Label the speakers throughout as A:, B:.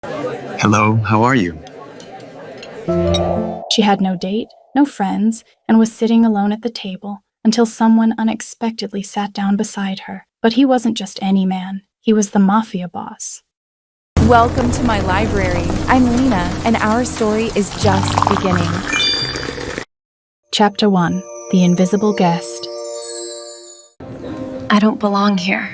A: Hello, how are you?
B: She had no date, no friends, and was sitting alone at the table until someone unexpectedly sat down beside her. But he wasn't just any man, he was the Mafia boss.
C: Welcome to my library. I'm Lena, and our story is just beginning.
B: Chapter 1: The Invisible Guest.
D: I don't belong here.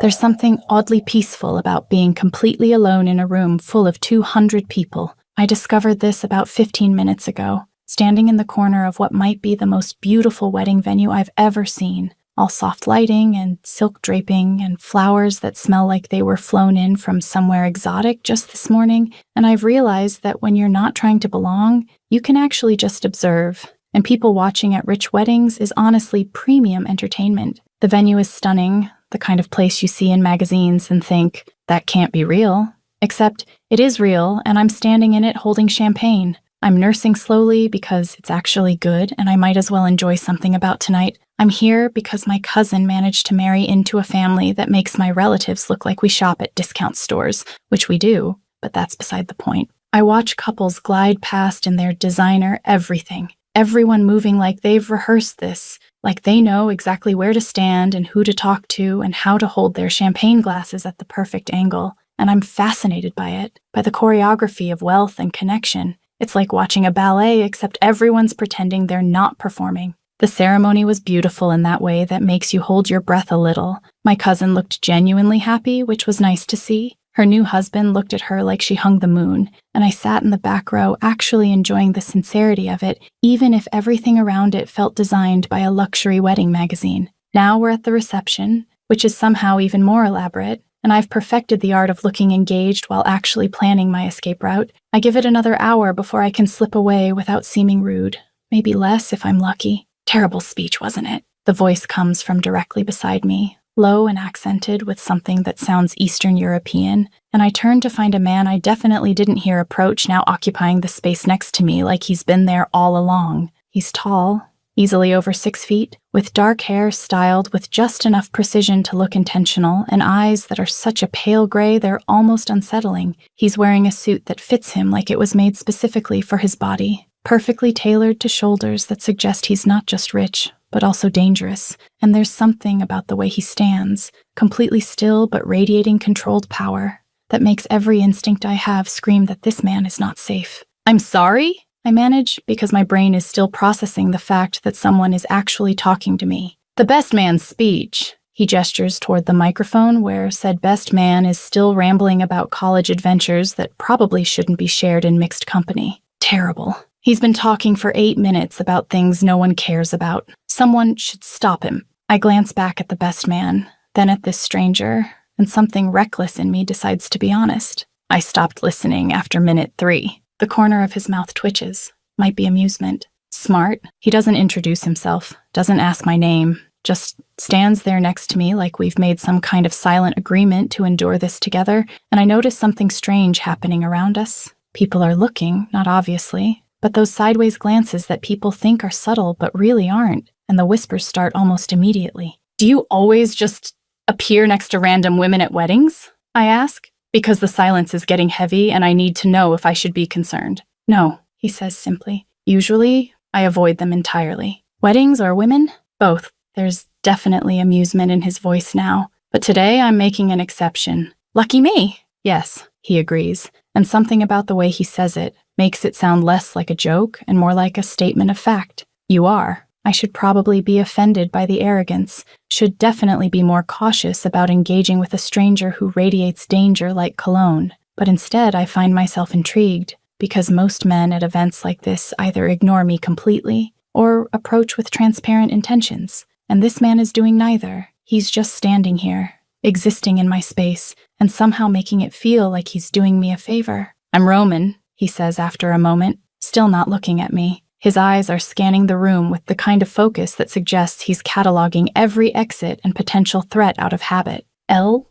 B: There's something oddly peaceful about being completely alone in a room full of 200 people. I discovered this about 15 minutes ago, standing in the corner of what might be the most beautiful wedding venue I've ever seen. All soft lighting and silk draping and flowers that smell like they were flown in from somewhere exotic just this morning. And I've realized that when you're not trying to belong, you can actually just observe. And people watching at rich weddings is honestly premium entertainment. The venue is stunning, the kind of place you see in magazines and think, that can't be real. Except it is real, and I'm standing in it holding champagne. I'm nursing slowly because it's actually good, and I might as well enjoy something about tonight. I'm here because my cousin managed to marry into a family that makes my relatives look like we shop at discount stores, which we do, but that's beside the point. I watch couples glide past in their designer everything. Everyone moving like they've rehearsed this, like they know exactly where to stand and who to talk to and how to hold their champagne glasses at the perfect angle. And I'm fascinated by it, by the choreography of wealth and connection. It's like watching a ballet, except everyone's pretending they're not performing. The ceremony was beautiful in that way that makes you hold your breath a little. My cousin looked genuinely happy, which was nice to see. Her new husband looked at her like she hung the moon, and I sat in the back row actually enjoying the sincerity of it, even if everything around it felt designed by a luxury wedding magazine. Now we're at the reception, which is somehow even more elaborate, and I've perfected the art of looking engaged while actually planning my escape route. I give it another hour before I can slip away without seeming rude. Maybe less if I'm lucky. Terrible speech, wasn't it? The voice comes from directly beside me, low and accented with something that sounds Eastern European, and I turn to find a man I definitely didn't hear approach now occupying the space next to me like he's been there all along. He's tall, easily over 6 feet, with dark hair styled with just enough precision to look intentional, and eyes that are such a pale gray they're almost unsettling. He's wearing a suit that fits him like it was made specifically for his body, perfectly tailored to shoulders that suggest he's not just rich, but also dangerous. And there's something about the way he stands, completely still but radiating controlled power, that makes every instinct I have scream that this man is not safe. "I'm sorry?" I manage, because my brain is still processing the fact that someone is actually talking to me. "The best man's speech." He gestures toward the microphone where said best man is still rambling about college adventures that probably shouldn't be shared in mixed company. Terrible. He's been talking for 8 minutes about things no one cares about. Someone should stop him. I glance back at the best man, then at this stranger, and something reckless in me decides to be honest. I stopped listening after minute 3. The corner of his mouth twitches. Might be amusement. Smart. He doesn't introduce himself, doesn't ask my name, just stands there next to me like we've made some kind of silent agreement to endure this together, and I notice something strange happening around us. People are looking, not obviously, but those sideways glances that people think are subtle but really aren't, and the whispers start almost immediately. "Do you always just appear next to random women at weddings?" I ask, because the silence is getting heavy and I need to know if I should be concerned. "No," he says simply. "Usually, I avoid them entirely." "Weddings or women?" "Both." There's definitely amusement in his voice now, but today I'm making an exception. "Lucky me." "Yes," he agrees, and something about the way he says it makes it sound less like a joke and more like a statement of fact. "You are." I should probably be offended by the arrogance, should definitely be more cautious about engaging with a stranger who radiates danger like cologne. But instead, I find myself intrigued, because most men at events like this either ignore me completely or approach with transparent intentions. And this man is doing neither. He's just standing here, existing in my space, and somehow making it feel like he's doing me a favor. "I'm Roman," he says after a moment, still not looking at me. His eyes are scanning the room with the kind of focus that suggests he's cataloging every exit and potential threat out of habit. L,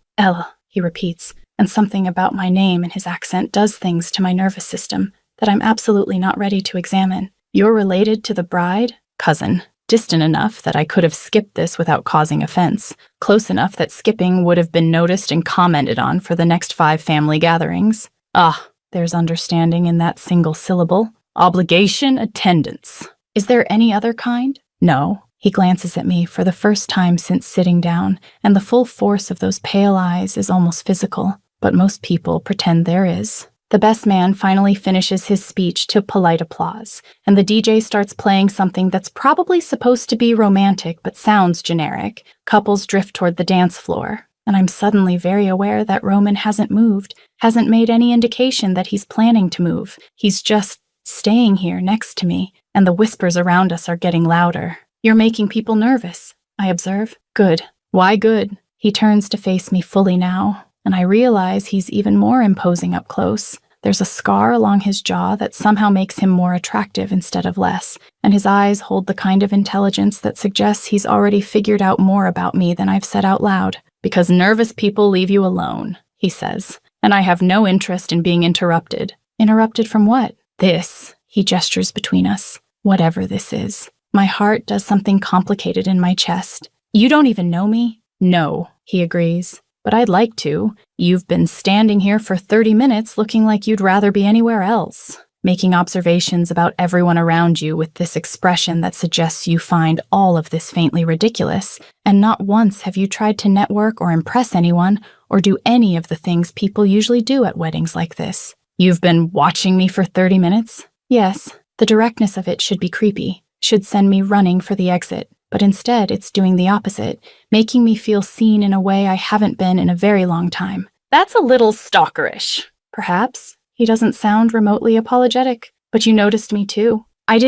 B: he repeats, and something about my name and his accent does things to my nervous system that I'm absolutely not ready to examine. "You're related to the bride?" "Cousin." distant enough that I could have skipped this without causing offense, close enough that skipping would have been noticed and commented on for the next 5 family gatherings. Ah, there's understanding in that single syllable. Obligation attendance. Is there any other kind? No. He glances at me for the first time since sitting down, and the full force of those pale eyes is almost physical, but most people pretend there is. The best man finally finishes his speech to polite applause, and the DJ starts playing something that's probably supposed to be romantic but sounds generic. Couples drift toward the dance floor, and I'm suddenly very aware that Roman hasn't moved, hasn't made any indication that he's planning to move. He's just staying here next to me, and the whispers around us are getting louder. You're making people nervous, I observe. Good. Why good? He turns to face me fully now, and I realize he's even more imposing up close. There's a scar along his jaw that somehow makes him more attractive instead of less, and his eyes hold the kind of intelligence that suggests he's already figured out more about me than I've said out loud. Because nervous people leave you alone, he says, and I have no interest in being interrupted. Interrupted from what? This, he gestures between us. Whatever this is. My heart does something complicated in my chest. You don't even know me? No, he agrees. But I'd like to. You've been standing here for 30 minutes looking like you'd rather be anywhere else, making observations about everyone around you with this expression that suggests you find all of this faintly ridiculous, and not once have you tried to network or impress anyone or do any of the things people usually do at weddings like this. You've been watching me for 30 minutes? Yes, the directness of it should be creepy, should send me running for the exit. But instead, it's doing the opposite, making me feel seen in a way I haven't been in a very long time. That's a little stalkerish. Perhaps. He doesn't sound remotely apologetic. But you noticed me too. I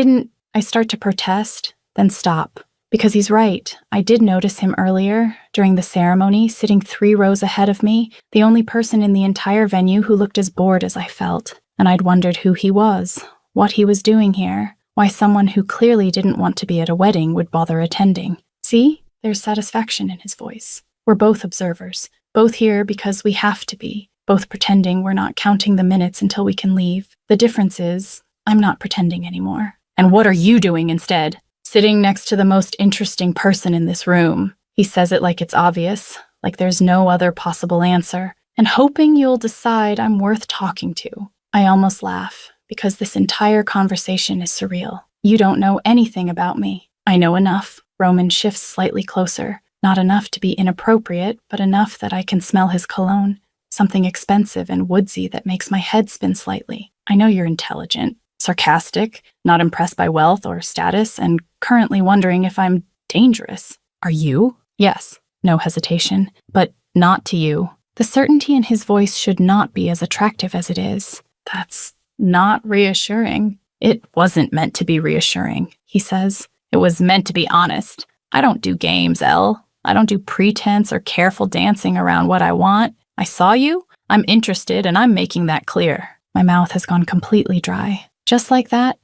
B: start to protest, then stop. Because he's right. I did notice him earlier, during the ceremony, sitting 3 rows ahead of me, the only person in the entire venue who looked as bored as I felt. And I'd wondered who he was, what he was doing here. Why someone who clearly didn't want to be at a wedding would bother attending. See? There's satisfaction in his voice. We're both observers, both here because we have to be, both pretending we're not counting the minutes until we can leave. The difference is, I'm not pretending anymore. And what are you doing instead? Sitting next to the most interesting person in this room. He says it like it's obvious, like there's no other possible answer, and hoping you'll decide I'm worth talking to. I almost laugh. Because this entire conversation is surreal. You don't know anything about me. I know enough. Roman shifts slightly closer. Not enough to be inappropriate, but enough that I can smell his cologne. Something expensive and woodsy that makes my head spin slightly. I know you're intelligent, sarcastic, not impressed by wealth or status, and currently wondering if I'm dangerous. Are you? Yes. No hesitation. But not to you. The certainty in his voice should not be as attractive as it is. That's not reassuring. It wasn't meant to be reassuring, he says. It was meant to be honest. I don't do games, Elle. I don't do pretense or careful dancing around what I want. I saw you. I'm interested, and I'm making that clear. My mouth has gone completely dry. Just like that,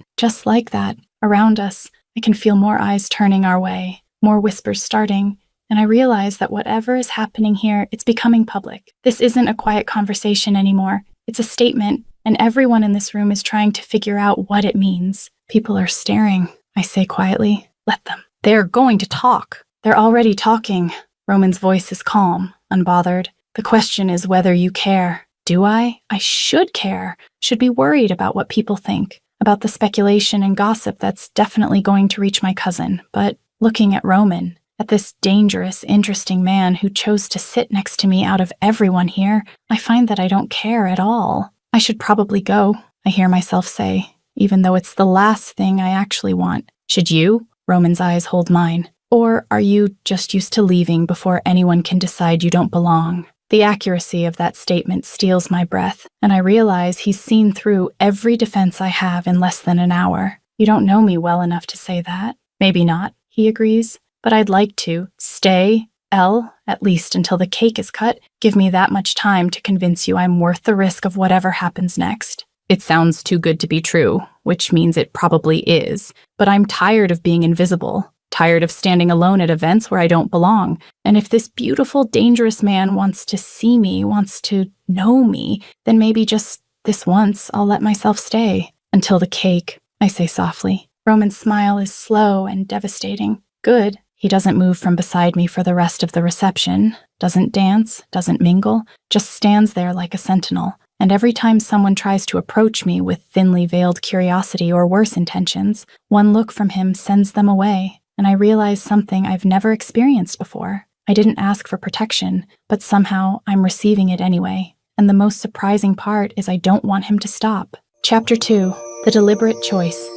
B: around us, I can feel more eyes turning our way, more whispers starting, and I realize that whatever is happening here, it's becoming public. This isn't a quiet conversation anymore. It's a statement. And everyone in this room is trying to figure out what it means. People are staring, I say quietly. Let them. They're going to talk. They're already talking. Roman's voice is calm, unbothered. The question is whether you care. Do I? I should care. Should be worried about what people think, about the speculation and gossip that's definitely going to reach my cousin. But looking at Roman, at this dangerous, interesting man who chose to sit next to me out of everyone here, I find that I don't care at all. I should probably go, I hear myself say, even though it's the last thing I actually want. Should you? Roman's eyes hold mine. Or are you just used to leaving before anyone can decide you don't belong? The accuracy of that statement steals my breath, and I realize he's seen through every defense I have in less than an hour. You don't know me well enough to say that. Maybe not, he agrees, but I'd like to. Stay, Elle, at least until the cake is cut. Give me that much time to convince you I'm worth the risk of whatever happens next. It sounds too good to be true, which means it probably is. But I'm tired of being invisible, tired of standing alone at events where I don't belong. And if this beautiful, dangerous man wants to see me, wants to know me, then maybe just this once I'll let myself stay. Until the cake, I say softly. Roman's smile is slow and devastating. Good. He doesn't move from beside me for the rest of the reception, doesn't dance, doesn't mingle, just stands there like a sentinel. And every time someone tries to approach me with thinly veiled curiosity or worse intentions, one look from him sends them away, and I realize something I've never experienced before. I didn't ask for protection, but somehow I'm receiving it anyway. And the most surprising part is I don't want him to stop. Chapter 2. The Deliberate Choice.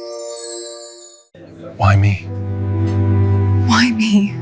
A: Why me?
D: Why me?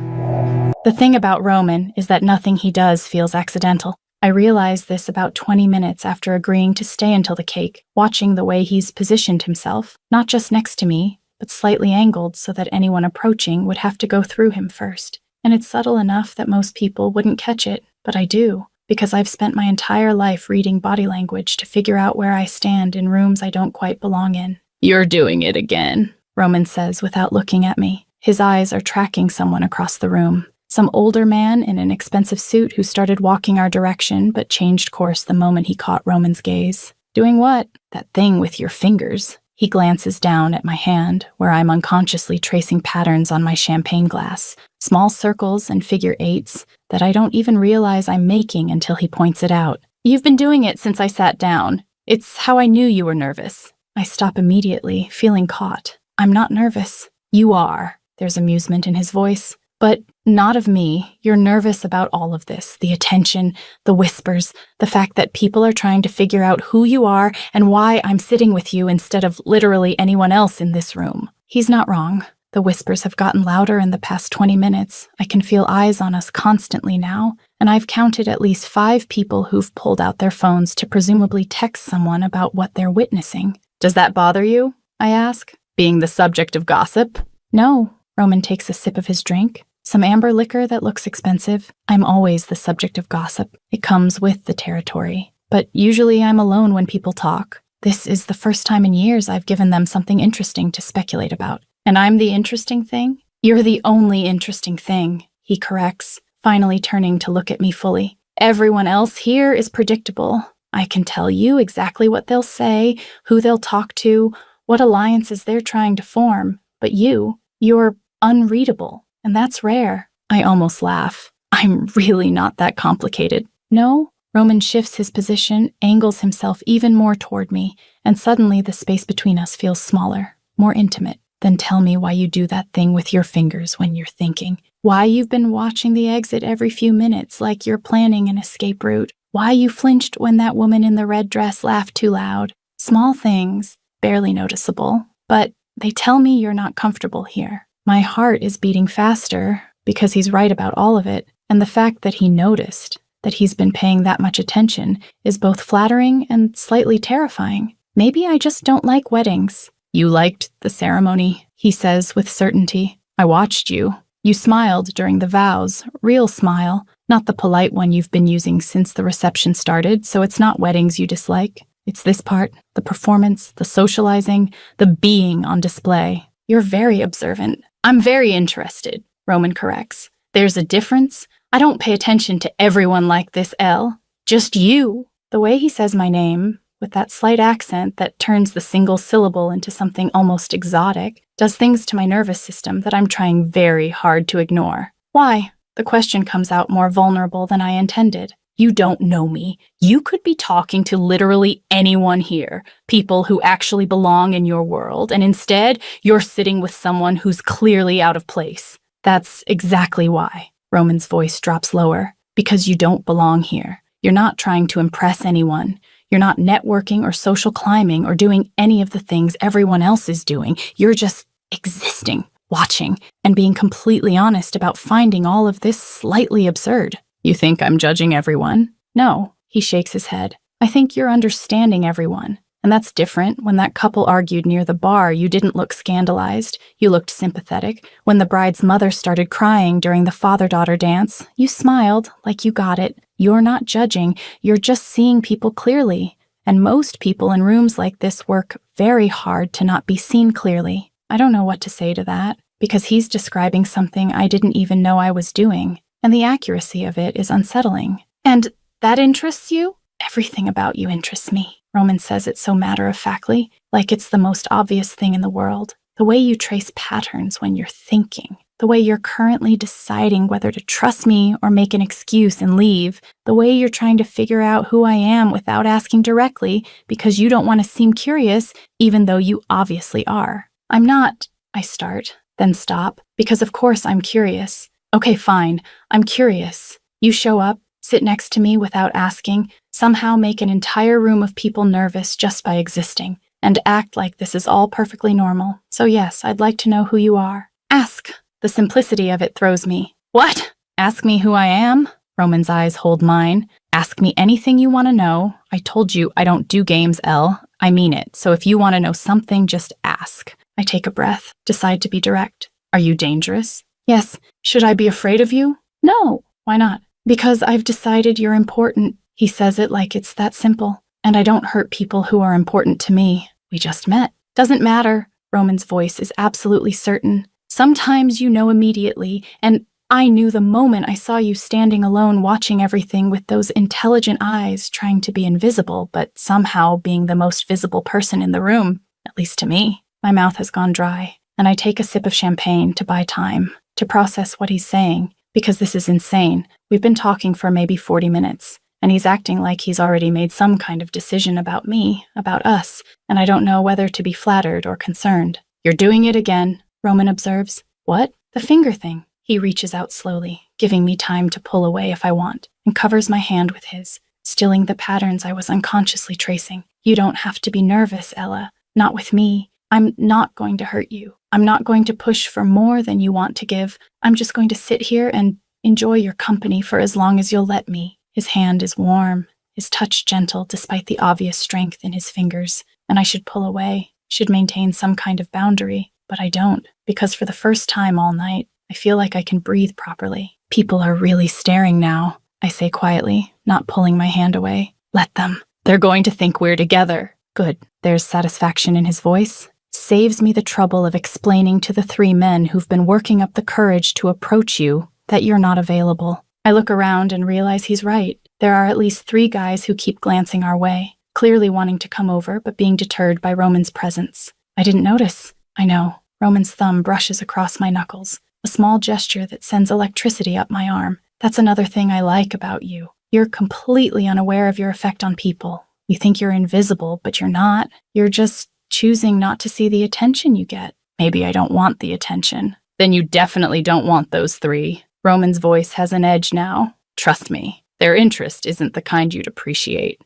B: The thing about Roman is that nothing he does feels accidental. I realized this about 20 minutes after agreeing to stay until the cake, watching the way he's positioned himself, not just next to me, but slightly angled so that anyone approaching would have to go through him first. And it's subtle enough that most people wouldn't catch it, but I do, because I've spent my entire life reading body language to figure out where I stand in rooms I don't quite belong in. "You're doing it again," Roman says without looking at me. His eyes are tracking someone across the room. Some older man in an expensive suit who started walking our direction but changed course the moment he caught Roman's gaze. "Doing what?" "That thing with your fingers." He glances down at my hand, where I'm unconsciously tracing patterns on my champagne glass, small circles and figure eights that I don't even realize I'm making until he points it out. "You've been doing it since I sat down. It's how I knew you were nervous." I stop immediately, feeling caught. "I'm not nervous." "You are." There's amusement in his voice. "But not of me. You're nervous about all of this, the attention, the whispers, the fact that people are trying to figure out who you are and why I'm sitting with you instead of literally anyone else in this room." He's not wrong. The whispers have gotten louder in the past 20 minutes. I can feel eyes on us constantly now, and I've counted at least 5 people who've pulled out their phones to presumably text someone about what they're witnessing. "Does that bother you?" I ask. "Being the subject of gossip?" "No." Roman takes a sip of his drink. Some amber liquor that looks expensive. I'm always the subject of gossip. It comes with the territory. But usually I'm alone when people talk. This is the first time in years I've given them something interesting to speculate about. "And I'm the interesting thing?" "You're the only interesting thing," he corrects, finally turning to look at me fully. "Everyone else here is predictable. I can tell you exactly what they'll say, who they'll talk to, what alliances they're trying to form. But you're unreadable. And that's rare." I almost laugh. "I'm really not that complicated." "No?" Roman shifts his position, angles himself even more toward me, and suddenly the space between us feels smaller, more intimate. "Then tell me why you do that thing with your fingers when you're thinking. Why you've been watching the exit every few minutes like you're planning an escape route. Why you flinched when that woman in the red dress laughed too loud. Small things, barely noticeable, but they tell me you're not comfortable here." My heart is beating faster because he's right about all of it, and the fact that he noticed, that he's been paying that much attention, is both flattering and slightly terrifying. Maybe I just don't like weddings. "You liked the ceremony," he says with certainty. "I watched you. You smiled during the vows, real smile, not the polite one you've been using since the reception started, so it's not weddings you dislike. It's this part, the performance, the socializing, the being on display. You're very observant." "I'm very interested," Roman corrects. "There's a difference. I don't pay attention to everyone like this, Elle. Just you." The way he says my name, with that slight accent that turns the single syllable into something almost exotic, does things to my nervous system that I'm trying very hard to ignore. "Why?" The question comes out more vulnerable than I intended. "You don't know me. You could be talking to literally anyone here, people who actually belong in your world, and instead, you're sitting with someone who's clearly out of place." "That's exactly why." Roman's voice drops lower. "Because you don't belong here. You're not trying to impress anyone. You're not networking or social climbing or doing any of the things everyone else is doing. You're just existing, watching, and being completely honest about finding all of this slightly absurd." "You think I'm judging everyone?" "No," he shakes his head. "I think you're understanding everyone. And that's different. When that couple argued near the bar, you didn't look scandalized. You looked sympathetic. When the bride's mother started crying during the father-daughter dance, you smiled like you got it. You're not judging. You're just seeing people clearly. And most people in rooms like this work very hard to not be seen clearly." I don't know what to say to that, because he's describing something I didn't even know I was doing. And the accuracy of it is unsettling. "And that interests you?" "Everything about you interests me." Roman says it so matter-of-factly, like it's the most obvious thing in the world. The way you trace patterns when you're thinking. The way you're currently deciding whether to trust me or make an excuse and leave. The way you're trying to figure out who I am without asking directly because you don't want to seem curious, even though you obviously are. I'm not, I start, then stop, because of course I'm curious. Okay, fine, I'm curious. You show up, sit next to me without asking, somehow make an entire room of people nervous just by existing, and act like this is all perfectly normal. So yes, I'd like to know who you are. Ask. The simplicity of it throws me. What? Ask me who I am? Roman's eyes hold mine. Ask me anything you want to know. I told you I don't do games, Elle. I mean it. So if you want to know something, just ask. I take a breath, decide to be direct. Are you dangerous? Yes. Should I be afraid of you? No. Why not? Because I've decided you're important. He says it like it's that simple. And I don't hurt people who are important to me. We just met. Doesn't matter. Roman's voice is absolutely certain. Sometimes you know immediately, and I knew the moment I saw you standing alone watching everything with those intelligent eyes trying to be invisible, but somehow being the most visible person in the room, at least to me. My mouth has gone dry, and I take a sip of champagne to buy time, to process what he's saying, because this is insane. We've been talking for maybe 40 minutes, and he's acting like he's already made some kind of decision about me, about us, and I don't know whether to be flattered or concerned. You're doing it again, Roman observes. What? The finger thing. He reaches out slowly, giving me time to pull away if I want, and covers my hand with his, stilling the patterns I was unconsciously tracing. You don't have to be nervous, Ella. Not with me. I'm not going to hurt you. I'm not going to push for more than you want to give. I'm just going to sit here and enjoy your company for as long as you'll let me. His hand is warm, his touch gentle despite the obvious strength in his fingers, and I should pull away, should maintain some kind of boundary. But I don't, because for the first time all night, I feel like I can breathe properly. People are really staring now, I say quietly, not pulling my hand away. Let them. They're going to think we're together. Good. There's satisfaction in his voice. Saves me the trouble of explaining to the 3 men who've been working up the courage to approach you that you're not available. I look around and realize he's right. There are at least 3 guys who keep glancing our way, clearly wanting to come over but being deterred by Roman's presence. I didn't notice. I know. Roman's thumb brushes across my knuckles, a small gesture that sends electricity up my arm. That's another thing I like about you. You're completely unaware of your effect on people. You think you're invisible, but you're not. You're just choosing not to see the attention you get. Maybe I don't want the attention. Then you definitely don't want those 3. Roman's voice has an edge now. Trust me, their interest isn't the kind you'd appreciate.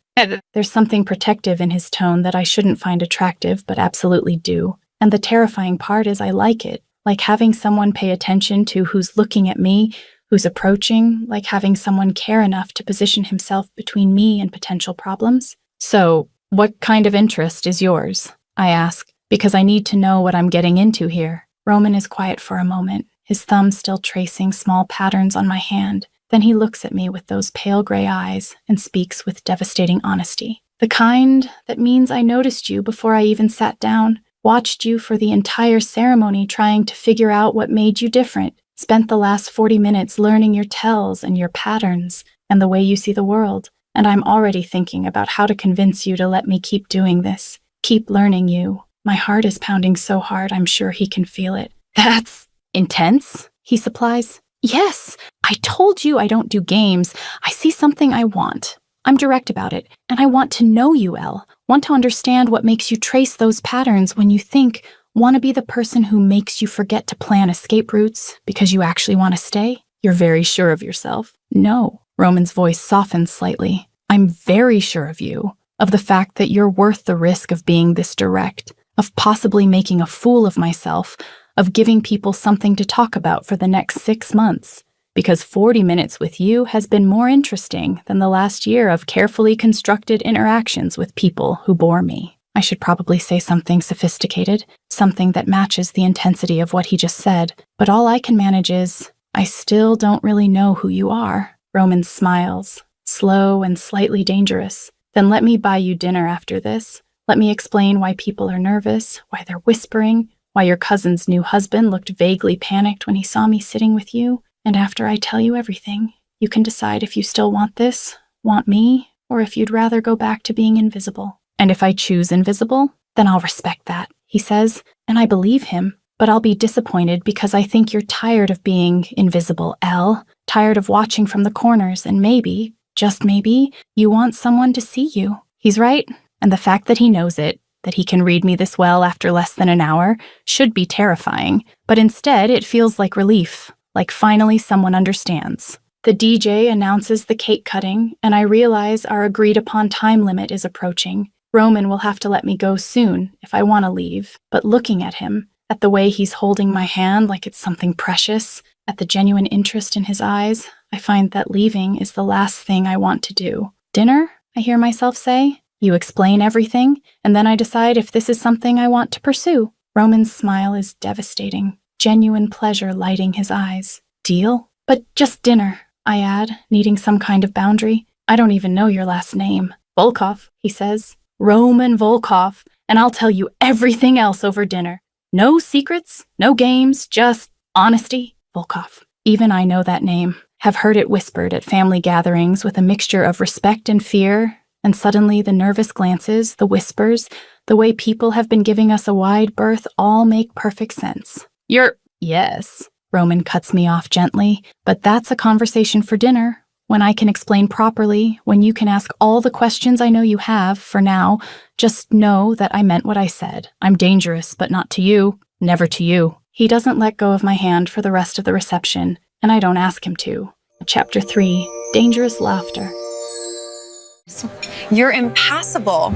B: There's something protective in his tone that I shouldn't find attractive, but absolutely do. And the terrifying part is I like it, like having someone pay attention to who's looking at me, who's approaching, like having someone care enough to position himself between me and potential problems. So, what kind of interest is yours? I ask, because I need to know what I'm getting into here. Roman is quiet for a moment, his thumb still tracing small patterns on my hand. Then he looks at me with those pale gray eyes and speaks with devastating honesty. The kind that means I noticed you before I even sat down. Watched you for the entire ceremony trying to figure out what made you different. Spent the last 40 minutes learning your tells and your patterns and the way you see the world. And I'm already thinking about how to convince you to let me keep doing this. Keep learning you. My heart is pounding so hard I'm sure he can feel it. That's intense, he supplies. Yes, I told you I don't do games. I see something I want. I'm direct about it, and I want to know you, Elle. Want to understand what makes you trace those patterns when you think, want to be the person who makes you forget to plan escape routes because you actually want to stay? You're very sure of yourself. No. Roman's voice softens slightly. I'm very sure of you, of the fact that you're worth the risk of being this direct, of possibly making a fool of myself, of giving people something to talk about for the next 6 months. Because 40 minutes with you has been more interesting than the last year of carefully constructed interactions with people who bore me. I should probably say something sophisticated, something that matches the intensity of what he just said, but all I can manage is, I still don't really know who you are. Roman smiles, slow and slightly dangerous. Then let me buy you dinner after this. Let me explain why people are nervous, why they're whispering, why your cousin's new husband looked vaguely panicked when he saw me sitting with you. And after I tell you everything, you can decide if you still want this, want me, or if you'd rather go back to being invisible. And if I choose invisible, then I'll respect that. he says, and I believe him, but I'll be disappointed because I think you're tired of being invisible, Elle, tired of watching from the corners, and maybe, just maybe, you want someone to see you. He's right, and the fact that he knows it, that he can read me this well after less than an hour, should be terrifying, but instead it feels like relief, like finally someone understands. The DJ announces the cake cutting, and I realize our agreed-upon time limit is approaching. Roman will have to let me go soon if I want to leave, but looking at him, at the way he's holding my hand like it's something precious, at the genuine interest in his eyes, I find that leaving is the last thing I want to do. Dinner? I hear myself say. You explain everything, and then I decide if this is something I want to pursue. Roman's smile is devastating, genuine pleasure lighting his eyes. Deal? But just dinner, I add, needing some kind of boundary. I don't even know your last name. Volkov, he says. Roman Volkov, and I'll tell you everything else over dinner. No secrets, no games, just honesty. Volkov. Even I know that name, have heard it whispered at family gatherings with a mixture of respect and fear, and suddenly the nervous glances, the whispers, the way people have been giving us a wide berth all make perfect sense. Yes, Roman cuts me off gently, but that's a conversation for dinner, when I can explain properly, when you can ask all the questions I know you have. For now, just know that I meant what I said. I'm dangerous, but not to you, never to you. He doesn't let go of my hand for the rest of the reception, and I don't ask him to. Chapter 3, Dangerous Laughter.
D: You're impassable.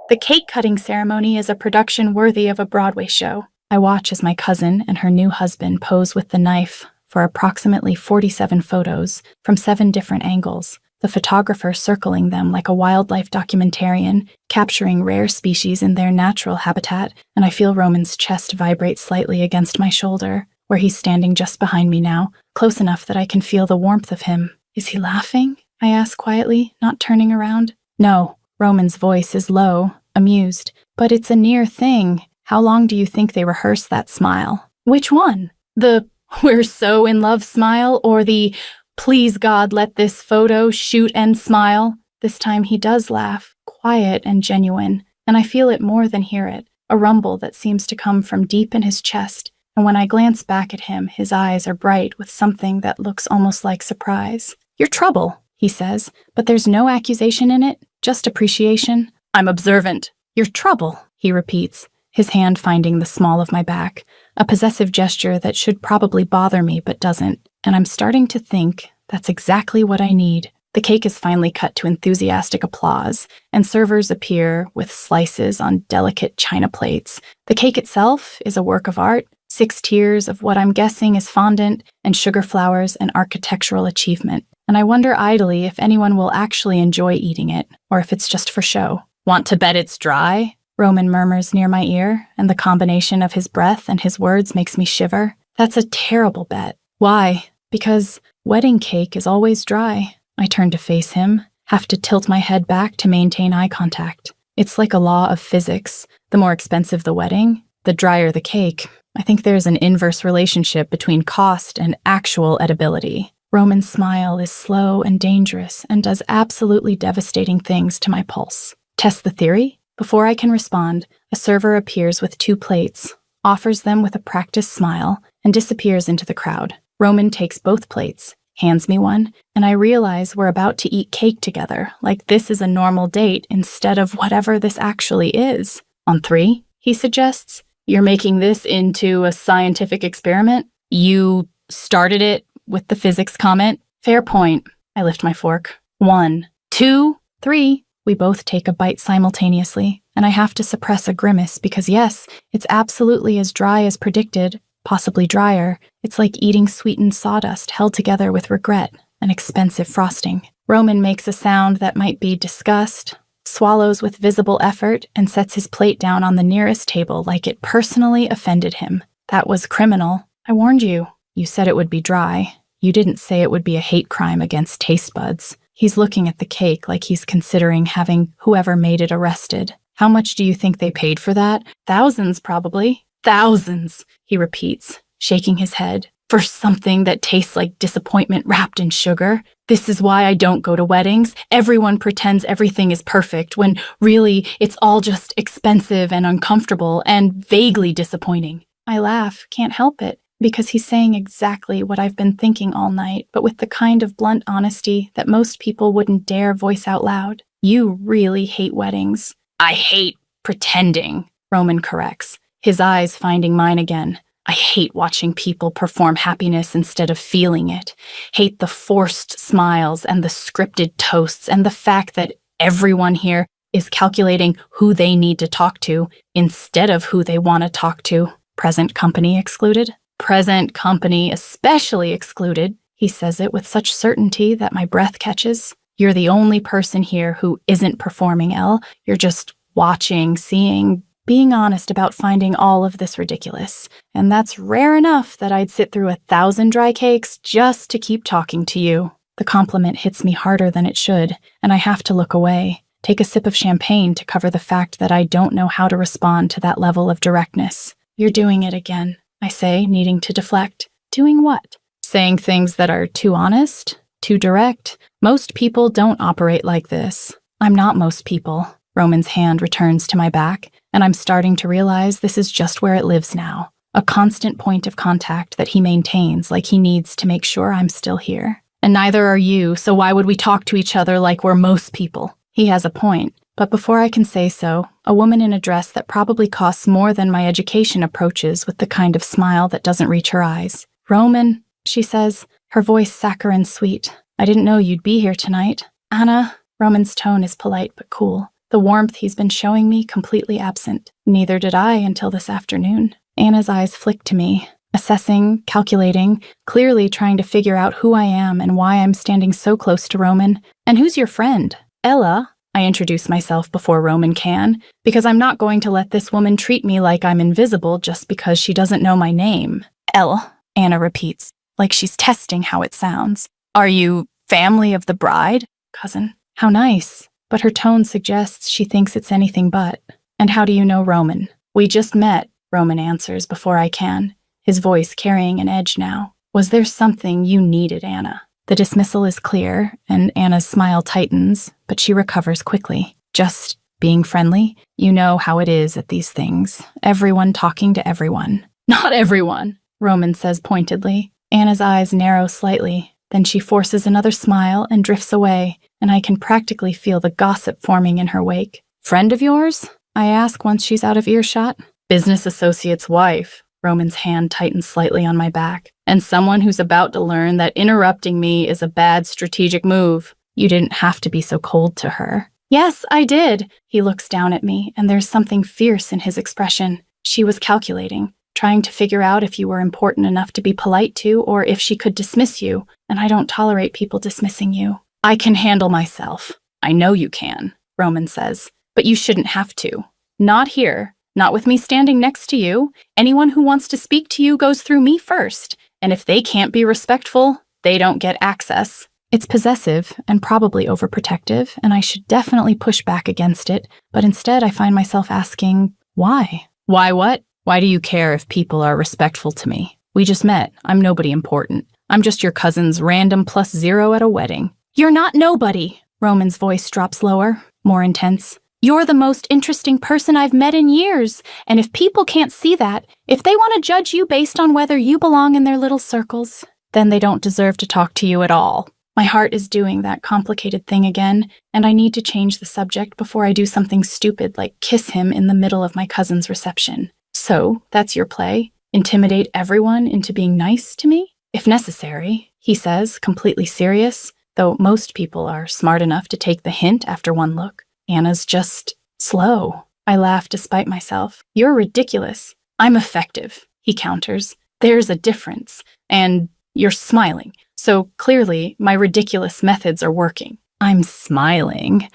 B: The cake-cutting ceremony is a production worthy of a Broadway show. I watch as my cousin and her new husband pose with the knife for approximately 47 photos from 7 different angles, the photographer circling them like a wildlife documentarian, capturing rare species in their natural habitat, and I feel Roman's chest vibrate slightly against my shoulder, where he's standing just behind me now, close enough that I can feel the warmth of him. Is he laughing? I ask quietly, not turning around. No, Roman's voice is low, amused. But it's a near thing. How long do you think they rehearsed that smile? Which one? The "we're so in love" smile, or the "please God let this photo shoot and smile"? This time he does laugh, quiet and genuine, and I feel it more than hear it, a rumble that seems to come from deep in his chest, and when I glance back at him, his eyes are bright with something that looks almost like surprise. "Your trouble," he says, but there's no accusation in it, just appreciation. "I'm observant." "Your trouble," he repeats, his hand finding the small of my back, a possessive gesture that should probably bother me but doesn't, and I'm starting to think that's exactly what I need. The cake is finally cut to enthusiastic applause, and servers appear with slices on delicate china plates. The cake itself is a work of art, 6 tiers of what I'm guessing is fondant and sugar flowers and architectural achievement, and I wonder idly if anyone will actually enjoy eating it, or if it's just for show. "Want to bet it's dry?" Roman murmurs near my ear, and the combination of his breath and his words makes me shiver. That's a terrible bet. Why? Because wedding cake is always dry. I turn to face him, have to tilt my head back to maintain eye contact. It's like a law of physics. The more expensive the wedding, the drier the cake. I think there's an inverse relationship between cost and actual edibility. Roman's smile is slow and dangerous and does absolutely devastating things to my pulse. Test the theory? Before I can respond, a server appears with 2 plates, offers them with a practiced smile, and disappears into the crowd. Roman takes both plates, hands me one, and I realize we're about to eat cake together, like this is a normal date instead of whatever this actually is. "On 3, he suggests. "You're making this into a scientific experiment? You started it with the physics comment?" "Fair point." I lift my fork. 1, 2, 3. We both take a bite simultaneously, and I have to suppress a grimace because yes, it's absolutely as dry as predicted, possibly drier. It's like eating sweetened sawdust held together with regret and expensive frosting. Roman makes a sound that might be disgust, swallows with visible effort, and sets his plate down on the nearest table like it personally offended him. "That was criminal. I warned you. You said it would be dry. You didn't say it would be a hate crime against taste buds." He's looking at the cake like he's considering having whoever made it arrested. "How much do you think they paid for that?" "Thousands, probably." "Thousands," he repeats, shaking his head. For something that tastes like disappointment wrapped in sugar? This is why I don't go to weddings. Everyone pretends everything is perfect when really it's all just expensive and uncomfortable and vaguely disappointing. I laugh, can't help it, because he's saying exactly what I've been thinking all night, but with the kind of blunt honesty that most people wouldn't dare voice out loud. You really hate weddings. I hate pretending, Roman corrects, his eyes finding mine again. I hate watching people perform happiness instead of feeling it. Hate the forced smiles and the scripted toasts and the fact that everyone here is calculating who they need to talk to instead of who they want to talk to. Present company excluded? Present company especially excluded. He says it with such certainty that my breath catches. You're the only person here who isn't performing, Elle. You're just watching, seeing, being honest about finding all of this ridiculous. And that's rare enough that I'd sit through 1,000 dry cakes just to keep talking to you. The compliment hits me harder than it should, and I have to look away, take a sip of champagne to cover the fact that I don't know how to respond to that level of directness. You're doing it again, I say, needing to deflect. Doing what? Saying things that are too honest, too direct. Most people don't operate like this. I'm not most people. Roman's hand returns to my back, and I'm starting to realize this is just where it lives now. A constant point of contact that he maintains like he needs to make sure I'm still here. And neither are you, so why would we talk to each other like we're most people? He has a point, but before I can say so, a woman in a dress that probably costs more than my education approaches with the kind of smile that doesn't reach her eyes. Roman, she says, her voice saccharine sweet. I didn't know you'd be here tonight. Anna, Roman's tone is polite but cool. The warmth he's been showing me completely absent. Neither did I until this afternoon. Anna's eyes flick to me, assessing, calculating, clearly trying to figure out who I am and why I'm standing so close to Roman. And who's your friend? Ella. I introduce myself before Roman can, because I'm not going to let this woman treat me like I'm invisible just because she doesn't know my name. Elle, Anna repeats, like she's testing how it sounds. Are you family of the bride? Cousin. How nice. But her tone suggests she thinks it's anything but. And how do you know Roman? We just met, Roman answers before I can, his voice carrying an edge now. Was there something you needed, Anna? The dismissal is clear, and Anna's smile tightens, but she recovers quickly. Just being friendly? You know how it is at these things. Everyone talking to everyone. Not everyone, Roman says pointedly. Anna's eyes narrow slightly. Then she forces another smile and drifts away, and I can practically feel the gossip forming in her wake. Friend of yours? I ask once she's out of earshot. Business associate's wife. Roman's hand tightens slightly on my back. And someone who's about to learn that interrupting me is a bad strategic move. You didn't have to be so cold to her. Yes, I did. He looks down at me, and there's something fierce in his expression. She was calculating, trying to figure out if you were important enough to be polite to, or if she could dismiss you, and I don't tolerate people dismissing you. I can handle myself. I know you can, Roman says, but you shouldn't have to. Not here. Not with me standing next to you. Anyone who wants to speak to you goes through me first, and if they can't be respectful, they don't get access. It's possessive and probably overprotective, and I should definitely push back against it, but instead I find myself asking, why? Why what? Why do you care if people are respectful to me? We just met. I'm nobody important. I'm just your cousin's random +0 at a wedding. You're not nobody. Roman's voice drops lower, more intense. You're the most interesting person I've met in years, and if people can't see that, if they want to judge you based on whether you belong in their little circles, then they don't deserve to talk to you at all. My heart is doing that complicated thing again, and I need to change the subject before I do something stupid like kiss him in the middle of my cousin's reception. So, that's your play? Intimidate everyone into being nice to me? If necessary, he says, completely serious, though most people are smart enough to take the hint after one look. Anna's just slow. I laugh despite myself. You're ridiculous. I'm effective, he counters. There's a difference. And you're smiling. So clearly, my ridiculous methods are working. I'm smiling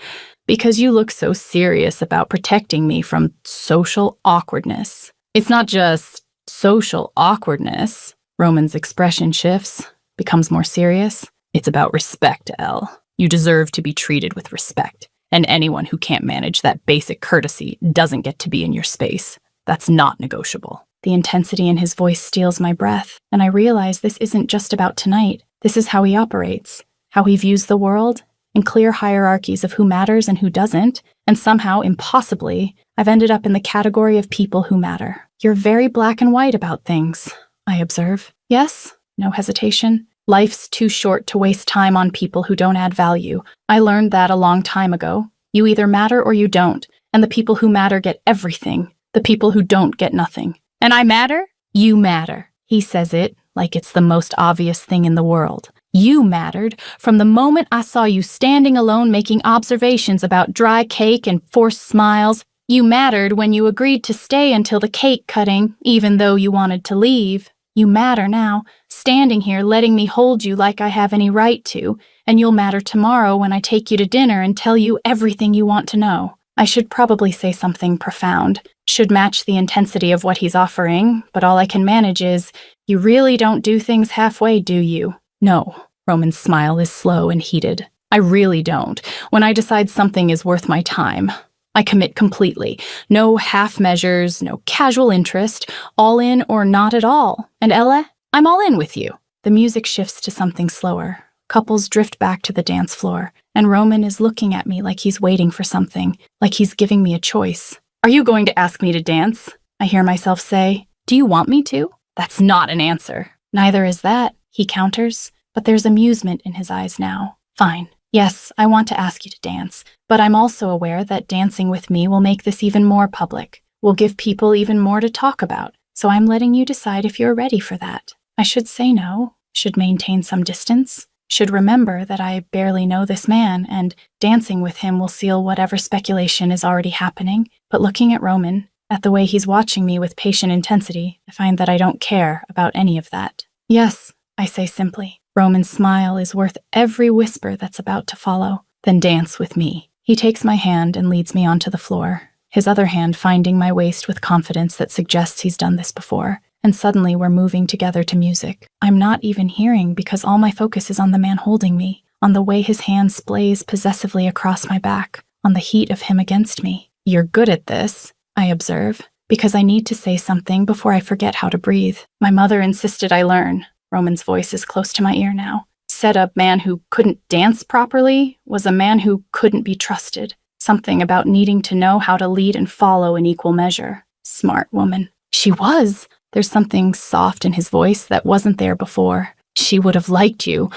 B: because you look so serious about protecting me from social awkwardness. It's not just social awkwardness. Roman's expression shifts, becomes more serious. It's about respect, Elle. You deserve to be treated with respect. And anyone who can't manage that basic courtesy doesn't get to be in your space. That's not negotiable. The intensity in his voice steals my breath, and I realize this isn't just about tonight. This is how he operates, how he views the world, in clear hierarchies of who matters and who doesn't, and somehow, impossibly, I've ended up in the category of people who matter. You're very black and white about things, I observe. Yes? No hesitation. Life's too short to waste time on people who don't add value. I learned that a long time ago. You either matter or you don't, and the people who matter get everything. The people who don't get nothing. And I matter? You matter. He says it like it's the most obvious thing in the world. You mattered from the moment I saw you standing alone making observations about dry cake and forced smiles. You mattered when you agreed to stay until the cake cutting, even though you wanted to leave. You matter now, standing here letting me hold you like I have any right to, and you'll matter tomorrow when I take you to dinner and tell you everything you want to know. I should probably say something profound, should match the intensity of what he's offering, but all I can manage is, you really don't do things halfway, do you? No. Roman's smile is slow and heated. I really don't. When I decide something is worth my time, I commit completely. No half measures, no casual interest, all in or not at all. And Ella, I'm all in with you. The music shifts to something slower. Couples drift back to the dance floor, and Roman is looking at me like he's waiting for something, like he's giving me a choice. Are you going to ask me to dance? I hear myself say. Do you want me to? That's not an answer. Neither is that, he counters, but there's amusement in his eyes now. Fine. Yes, I want to ask you to dance, but I'm also aware that dancing with me will make this even more public, will give people even more to talk about, so I'm letting you decide if you're ready for that. I should say no, should maintain some distance, should remember that I barely know this man, and dancing with him will seal whatever speculation is already happening, but looking at Roman, at the way he's watching me with patient intensity, I find that I don't care about any of that. Yes, I say simply. Roman's smile is worth every whisper that's about to follow. Then dance with me. He takes my hand and leads me onto the floor, his other hand finding my waist with confidence that suggests he's done this before. And suddenly we're moving together to music. I'm not even hearing because all my focus is on the man holding me, on the way his hand splays possessively across my back, on the heat of him against me. You're good at this, I observe, because I need to say something before I forget how to breathe. My mother insisted I learn. Roman's voice is close to my ear now. Said a man who couldn't dance properly was a man who couldn't be trusted. Something about needing to know how to lead and follow in equal measure. Smart woman. She was. There's something soft in his voice that wasn't there before. She would have liked you,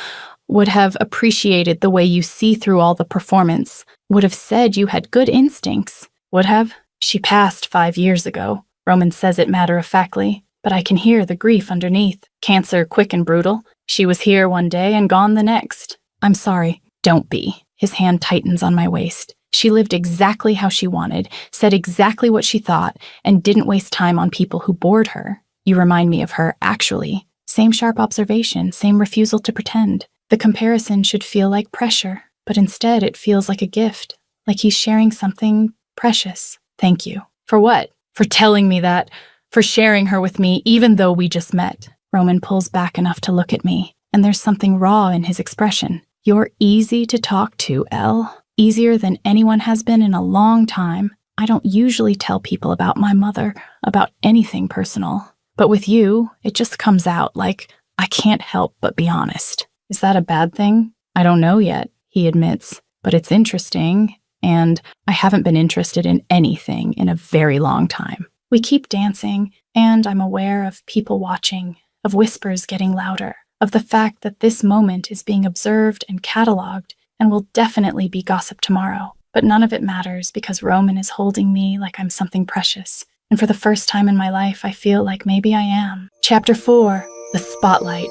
B: would have appreciated the way you see through all the performance, would have said you had good instincts. Would have. She passed 5 years ago. Roman says it matter-of-factly, but I can hear the grief underneath. Cancer quick and brutal. She was here one day and gone the next. I'm sorry. Don't be. His hand tightens on my waist. She lived exactly how she wanted, said exactly what she thought, and didn't waste time on people who bored her. You remind me of her, actually. Same sharp observation, same refusal to pretend. The comparison should feel like pressure, but instead it feels like a gift, like he's sharing something precious. Thank you. For what? For telling me that. For sharing her with me, even though we just met. Roman pulls back enough to look at me, and there's something raw in his expression. You're easy to talk to, Elle. Easier than anyone has been in a long time. I don't usually tell people about my mother, about anything personal. But with you, it just comes out like I can't help but be honest. Is that a bad thing? I don't know yet, he admits, but it's interesting, and I haven't been interested in anything in a very long time. We keep dancing, and I'm aware of people watching, of whispers getting louder, of the fact that this moment is being observed and cataloged, and will definitely be gossip tomorrow. But none of it matters because Roman is holding me like I'm something precious. And for the first time in my life, I feel like maybe I am. Chapter 4, The Spotlight.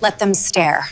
D: Let them stare.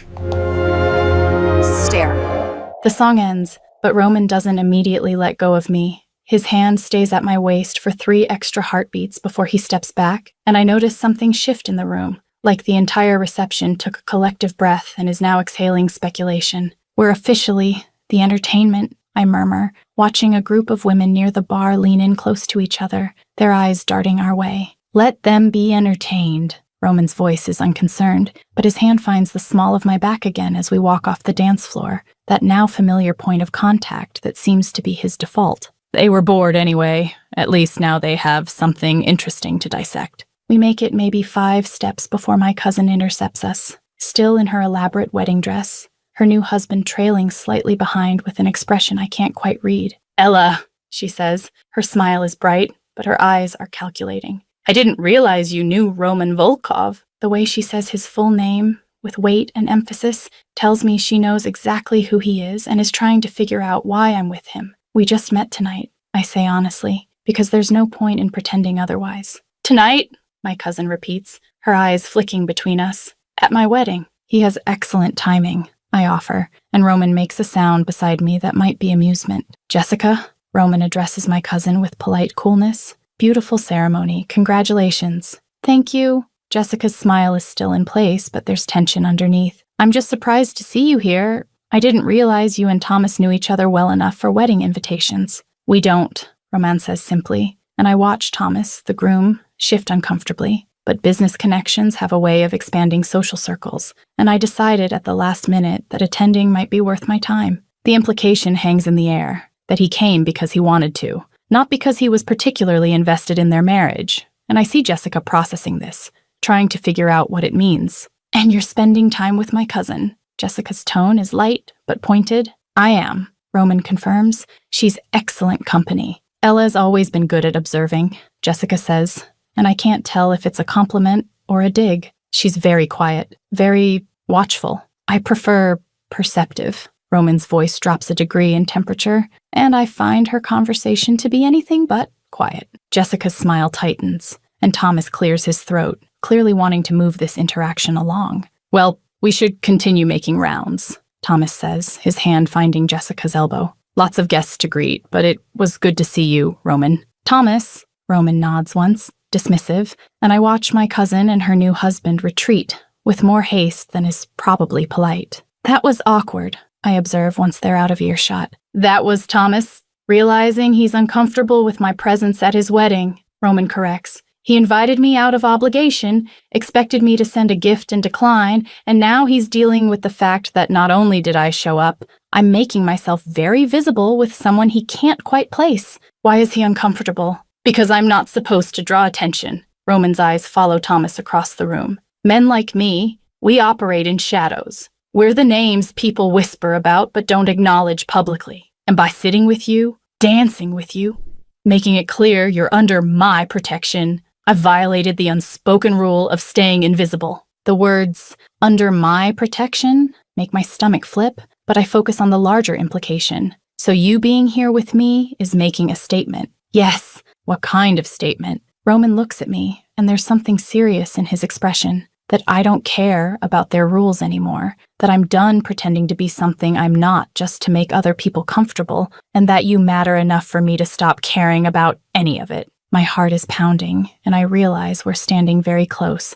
D: Stare.
B: The song ends, but Roman doesn't immediately let go of me. His hand stays at my waist for 3 extra heartbeats before he steps back, and I notice something shift in the room. Like the entire reception took a collective breath and is now exhaling speculation. We're officially the entertainment, I murmur, watching a group of women near the bar lean in close to each other, their eyes darting our way. Let them be entertained. Roman's voice is unconcerned, but his hand finds the small of my back again as we walk off the dance floor, that now familiar point of contact that seems to be his default. They were bored anyway. At least now they have something interesting to dissect. We make it maybe 5 steps before my cousin intercepts us, still in her elaborate wedding dress, her new husband trailing slightly behind with an expression I can't quite read. "Ella," she says. Her smile is bright, but her eyes are calculating. "I didn't realize you knew Roman Volkov." The way she says his full name, with weight and emphasis, tells me she knows exactly who he is and is trying to figure out why I'm with him. "We just met tonight," I say honestly, because there's no point in pretending otherwise. "Tonight?" my cousin repeats, her eyes flicking between us. "At my wedding." He has excellent timing, I offer, and Roman makes a sound beside me that might be amusement. "Jessica," Roman addresses my cousin with polite coolness. "Beautiful ceremony. Congratulations." "Thank you." Jessica's smile is still in place, but there's tension underneath. "I'm just surprised to see you here. I didn't realize you and Thomas knew each other well enough for wedding invitations." "We don't," Roman says simply, and I watch Thomas, the groom, shift uncomfortably. But business connections have a way of expanding social circles, and I decided at the last minute that attending might be worth my time. The implication hangs in the air, that he came because he wanted to, not because he was particularly invested in their marriage, and I see Jessica processing this, trying to figure out what it means. "And you're spending time with my cousin." Jessica's tone is light, but pointed. "I am," Roman confirms. "She's excellent company." "Ella's always been good at observing," Jessica says, and I can't tell if it's a compliment or a dig. "She's very quiet, very watchful." "I prefer perceptive." Roman's voice drops a degree in temperature, and I find her conversation to be anything but quiet. Jessica's smile tightens, and Thomas clears his throat, clearly wanting to move this interaction along. "Well, we should continue making rounds," Thomas says, his hand finding Jessica's elbow. "Lots of guests to greet, but it was good to see you, Roman." "Thomas," Roman nods once, dismissive, and I watch my cousin and her new husband retreat with more haste than is probably polite. "That was awkward," I observe once they're out of earshot. "That was Thomas, realizing he's uncomfortable with my presence at his wedding," Roman corrects. "He invited me out of obligation, expected me to send a gift and decline, and now he's dealing with the fact that not only did I show up, I'm making myself very visible with someone he can't quite place. Why is he uncomfortable?" "Because I'm not supposed to draw attention." Roman's eyes follow Thomas across the room. "Men like me, we operate in shadows. We're the names people whisper about but don't acknowledge publicly. And by sitting with you, dancing with you, making it clear you're under my protection, I've violated the unspoken rule of staying invisible." The words, "under my protection," make my stomach flip, but I focus on the larger implication. So you being here with me is making a statement. "Yes." "What kind of statement?" Roman looks at me, and there's something serious in his expression, that I don't care about their rules anymore, that I'm done pretending to be something I'm not just to make other people comfortable, and that you matter enough for me to stop caring about any of it. My heart is pounding, and I realize we're standing very close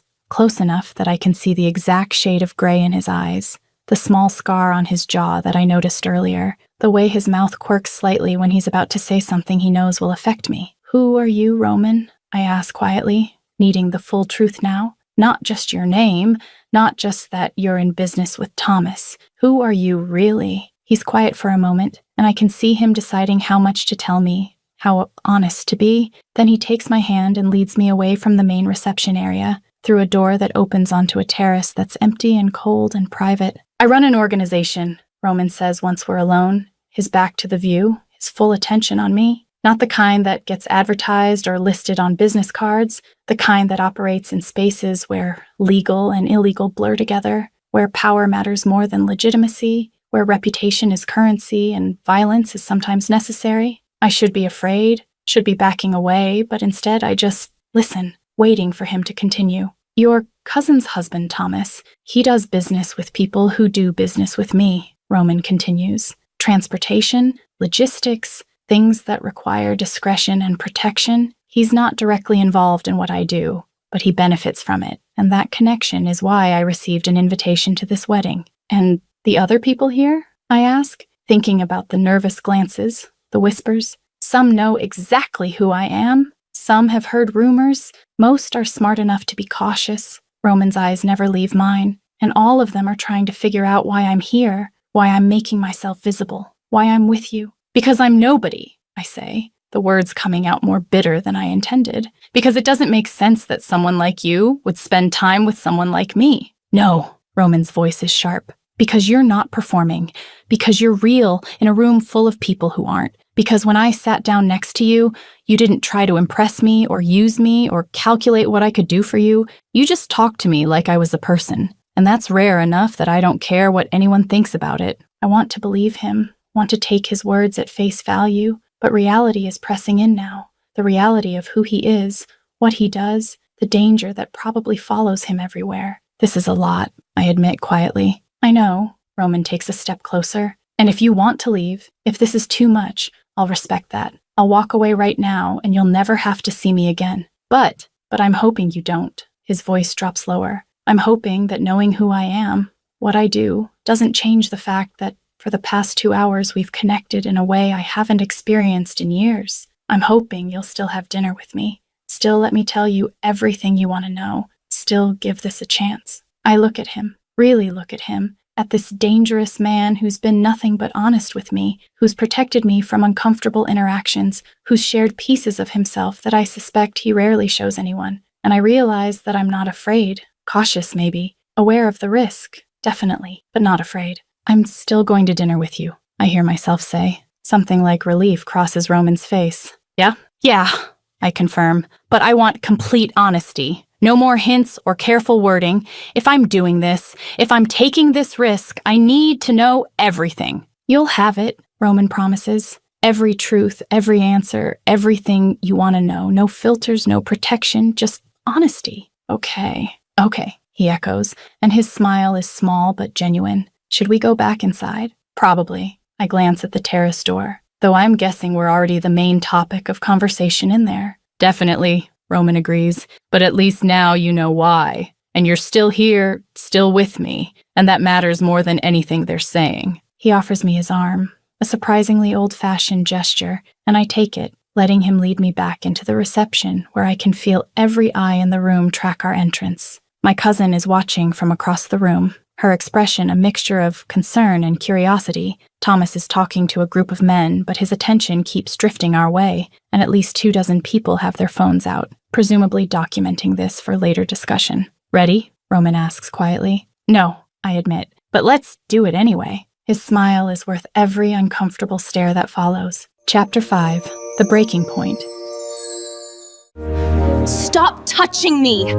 B: enough that I can see the exact shade of gray in his eyes, the small scar on his jaw that I noticed earlier, the way his mouth quirks slightly when he's about to say something he knows will affect me. "Who are you, Roman?" I ask quietly, needing the full truth now. Not just your name, not just that you're in business with Thomas. Who are you really? He's quiet for a moment, and I can see him deciding how much to tell me, how honest to be. Then he takes my hand and leads me away from the main reception area, through a door that opens onto a terrace that's empty and cold and private. "I run an organization," Roman says once we're alone, his back to the view, his full attention on me. Not the kind that gets advertised or listed on business cards, the kind that operates in spaces where legal and illegal blur together, where power matters more than legitimacy, where reputation is currency and violence is sometimes necessary. I should be afraid, should be backing away, but instead I just listen, waiting for him to continue. "Your cousin's husband, Thomas, he does business with people who do business with me," Roman continues. "Transportation, logistics, things that require discretion and protection. He's not directly involved in what I do, but he benefits from it, and that connection is why I received an invitation to this wedding." "And the other people here?" I ask, thinking about the nervous glances, the whispers. "Some know exactly who I am. Some have heard rumors. Most are smart enough to be cautious." Roman's eyes never leave mine, and all of them are trying to figure out why I'm here, why I'm making myself visible, why I'm with you. "Because I'm nobody," I say, the words coming out more bitter than I intended, because it doesn't make sense that someone like you would spend time with someone like me. No, Roman's voice is sharp. Because you're not performing. Because you're real in a room full of people who aren't. Because when I sat down next to you, you didn't try to impress me or use me or calculate what I could do for you. You just talked to me like I was a person. And that's rare enough that I don't care what anyone thinks about it. I want to believe him, want to take his words at face value, but reality is pressing in now. The reality of who he is, what he does, the danger that probably follows him everywhere. This is a lot, I admit quietly. I know. Roman takes a step closer. And if you want to leave, if this is too much, I'll respect that. I'll walk away right now and you'll never have to see me again. But I'm hoping you don't. His voice drops lower. I'm hoping that knowing who I am, what I do, doesn't change the fact that for the past 2 hours we've connected in a way I haven't experienced in years. I'm hoping you'll still have dinner with me. Still let me tell you everything you want to know. Still give this a chance. I look at him. Really look at him, at this dangerous man who's been nothing but honest with me, who's protected me from uncomfortable interactions, who's shared pieces of himself that I suspect he rarely shows anyone. And I realize that I'm not afraid, cautious maybe, aware of the risk, definitely, but not afraid. I'm still going to dinner with you, I hear myself say. Something like relief crosses Roman's face. Yeah, I confirm, but I want complete honesty. No more hints or careful wording. If I'm doing this, if I'm taking this risk, I need to know everything. You'll have it, Roman promises. Every truth, every answer, everything you want to know. No filters, no protection, just honesty. Okay, he echoes, and his smile is small but genuine. Should we go back inside? Probably. I glance at the terrace door, though I'm guessing we're already the main topic of conversation in there. Definitely. Roman agrees, but at least now you know why. And you're still here, still with me, and that matters more than anything they're saying. He offers me his arm, a surprisingly old-fashioned gesture, and I take it, letting him lead me back into the reception where I can feel every eye in the room track our entrance. My cousin is watching from across the room, her expression a mixture of concern and curiosity. Thomas is talking to a group of men, but his attention keeps drifting our way, and at least 24 people have their phones out, presumably documenting this for later discussion. Ready? Roman asks quietly. No, I admit, but let's do it anyway. His smile is worth every uncomfortable stare that follows. Chapter 5. The Breaking Point.
E: Stop touching me!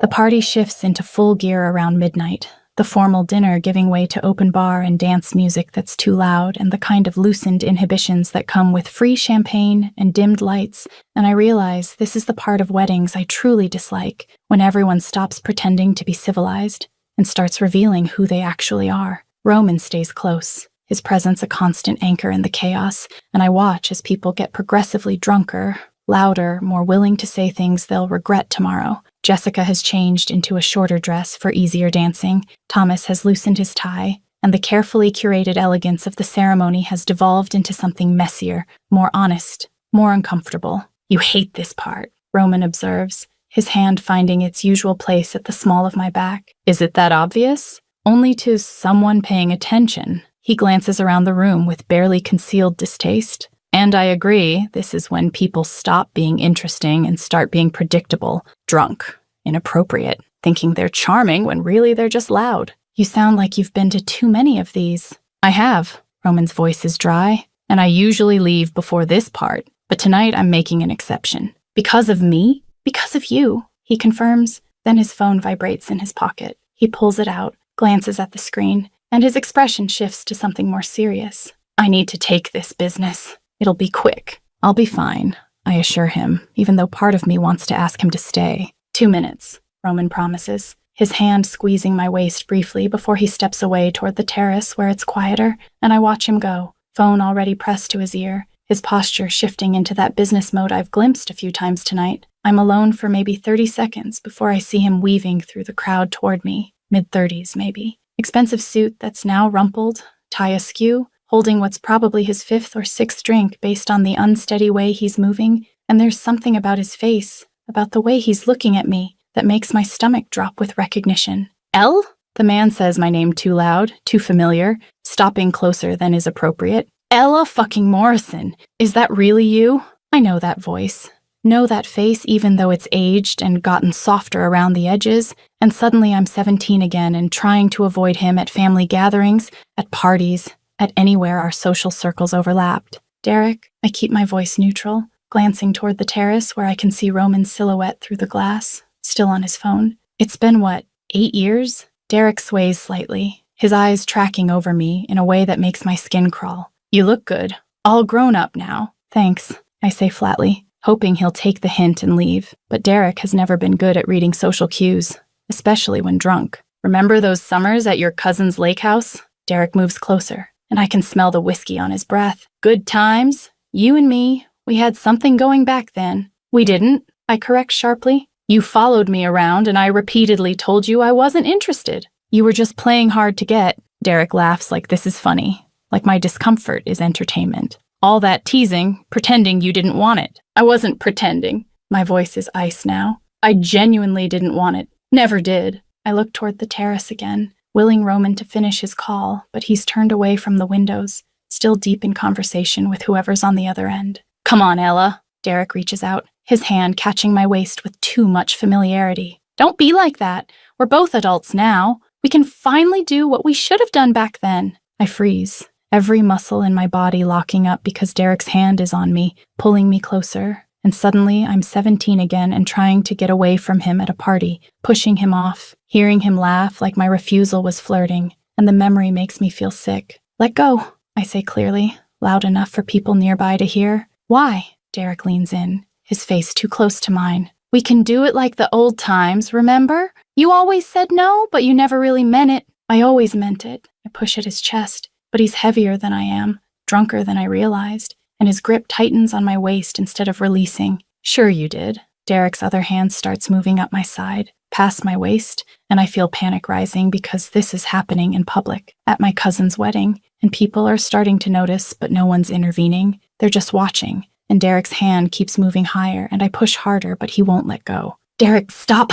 B: The party shifts into full gear around midnight, the formal dinner giving way to open bar and dance music that's too loud and the kind of loosened inhibitions that come with free champagne and dimmed lights, and I realize this is the part of weddings I truly dislike, when everyone stops pretending to be civilized and starts revealing who they actually are. Roman stays close, his presence a constant anchor in the chaos, and I watch as people get progressively drunker, louder, more willing to say things they'll regret tomorrow. Jessica has changed into a shorter dress for easier dancing. Thomas has loosened his tie, and the carefully curated elegance of the ceremony has devolved into something messier, more honest, more uncomfortable. You hate this part, Roman observes, his hand finding its usual place at the small of my back. Is it that obvious? Only to someone paying attention. He glances around the room with barely concealed distaste. And I agree, this is when people stop being interesting and start being predictable, drunk, inappropriate, thinking they're charming when really they're just loud. You sound like you've been to too many of these. I have. Roman's voice is dry, and I usually leave before this part, but tonight I'm making an exception. Because of me? Because of you, he confirms. Then his phone vibrates in his pocket. He pulls it out, glances at the screen, and his expression shifts to something more serious. I need to take this business. It'll be quick. I'll be fine, I assure him, even though part of me wants to ask him to stay. 2 minutes, Roman promises, his hand squeezing my waist briefly before he steps away toward the terrace where it's quieter, and I watch him go, phone already pressed to his ear, his posture shifting into that business mode I've glimpsed a few times tonight. I'm alone for maybe 30 seconds before I see him weaving through the crowd toward me, mid-30s maybe. Expensive suit that's now rumpled, tie askew, holding what's probably his 5th or 6th drink based on the unsteady way he's moving, and there's something about his face, about the way he's looking at me, that makes my stomach drop with recognition. Elle? The man says my name too loud, too familiar, stopping closer than is appropriate. Ella fucking Morrison, is that really you? I know that voice. Know that face even though it's aged and gotten softer around the edges, and suddenly I'm 17 again and trying to avoid him at family gatherings, at parties, at anywhere our social circles overlapped. Derek, I keep my voice neutral, glancing toward the terrace where I can see Roman's silhouette through the glass, still on his phone. It's been, 8 years? Derek sways slightly, his eyes tracking over me in a way that makes my skin crawl. You look good. All grown up now. Thanks, I say flatly, hoping he'll take the hint and leave. But Derek has never been good at reading social cues, especially when drunk. Remember those summers at your cousin's lake house? Derek moves closer, and I can smell the whiskey on his breath. Good times. You and me. We had something going back then. We didn't, I correct sharply. You followed me around, and I repeatedly told you I wasn't interested. You were just playing hard to get. Derek laughs like this is funny, like my discomfort is entertainment. All that teasing, pretending you didn't want it. I wasn't pretending. My voice is ice now. I genuinely didn't want it. Never did. I look toward the terrace again, willing Roman to finish his call, but he's turned away from the windows, still deep in conversation with whoever's on the other end. Come on, Ella. Derek reaches out, his hand catching my waist with too much familiarity. Don't be like that. We're both adults now. We can finally do what we should have done back then. I freeze, every muscle in my body locking up because Derek's hand is on me, pulling me closer. And suddenly I'm 17 again and trying to get away from him at a party, pushing him off, hearing him laugh like my refusal was flirting, and the memory makes me feel sick. Let go, I say clearly, loud enough for people nearby to hear. Why? Derek leans in, his face too close to mine. We can do it like the old times, remember? You always said no, but you never really meant it. I always meant it. I push at his chest, but he's heavier than I am, drunker than I realized, and his grip tightens on my waist instead of releasing. Sure you did. Derek's other hand starts moving up my side, past my waist, and I feel panic rising because this is happening in public, at my cousin's wedding, and people are starting to notice, but no one's intervening. They're just watching. And Derek's hand keeps moving higher, and I push harder, but he won't let go. Derek, stop!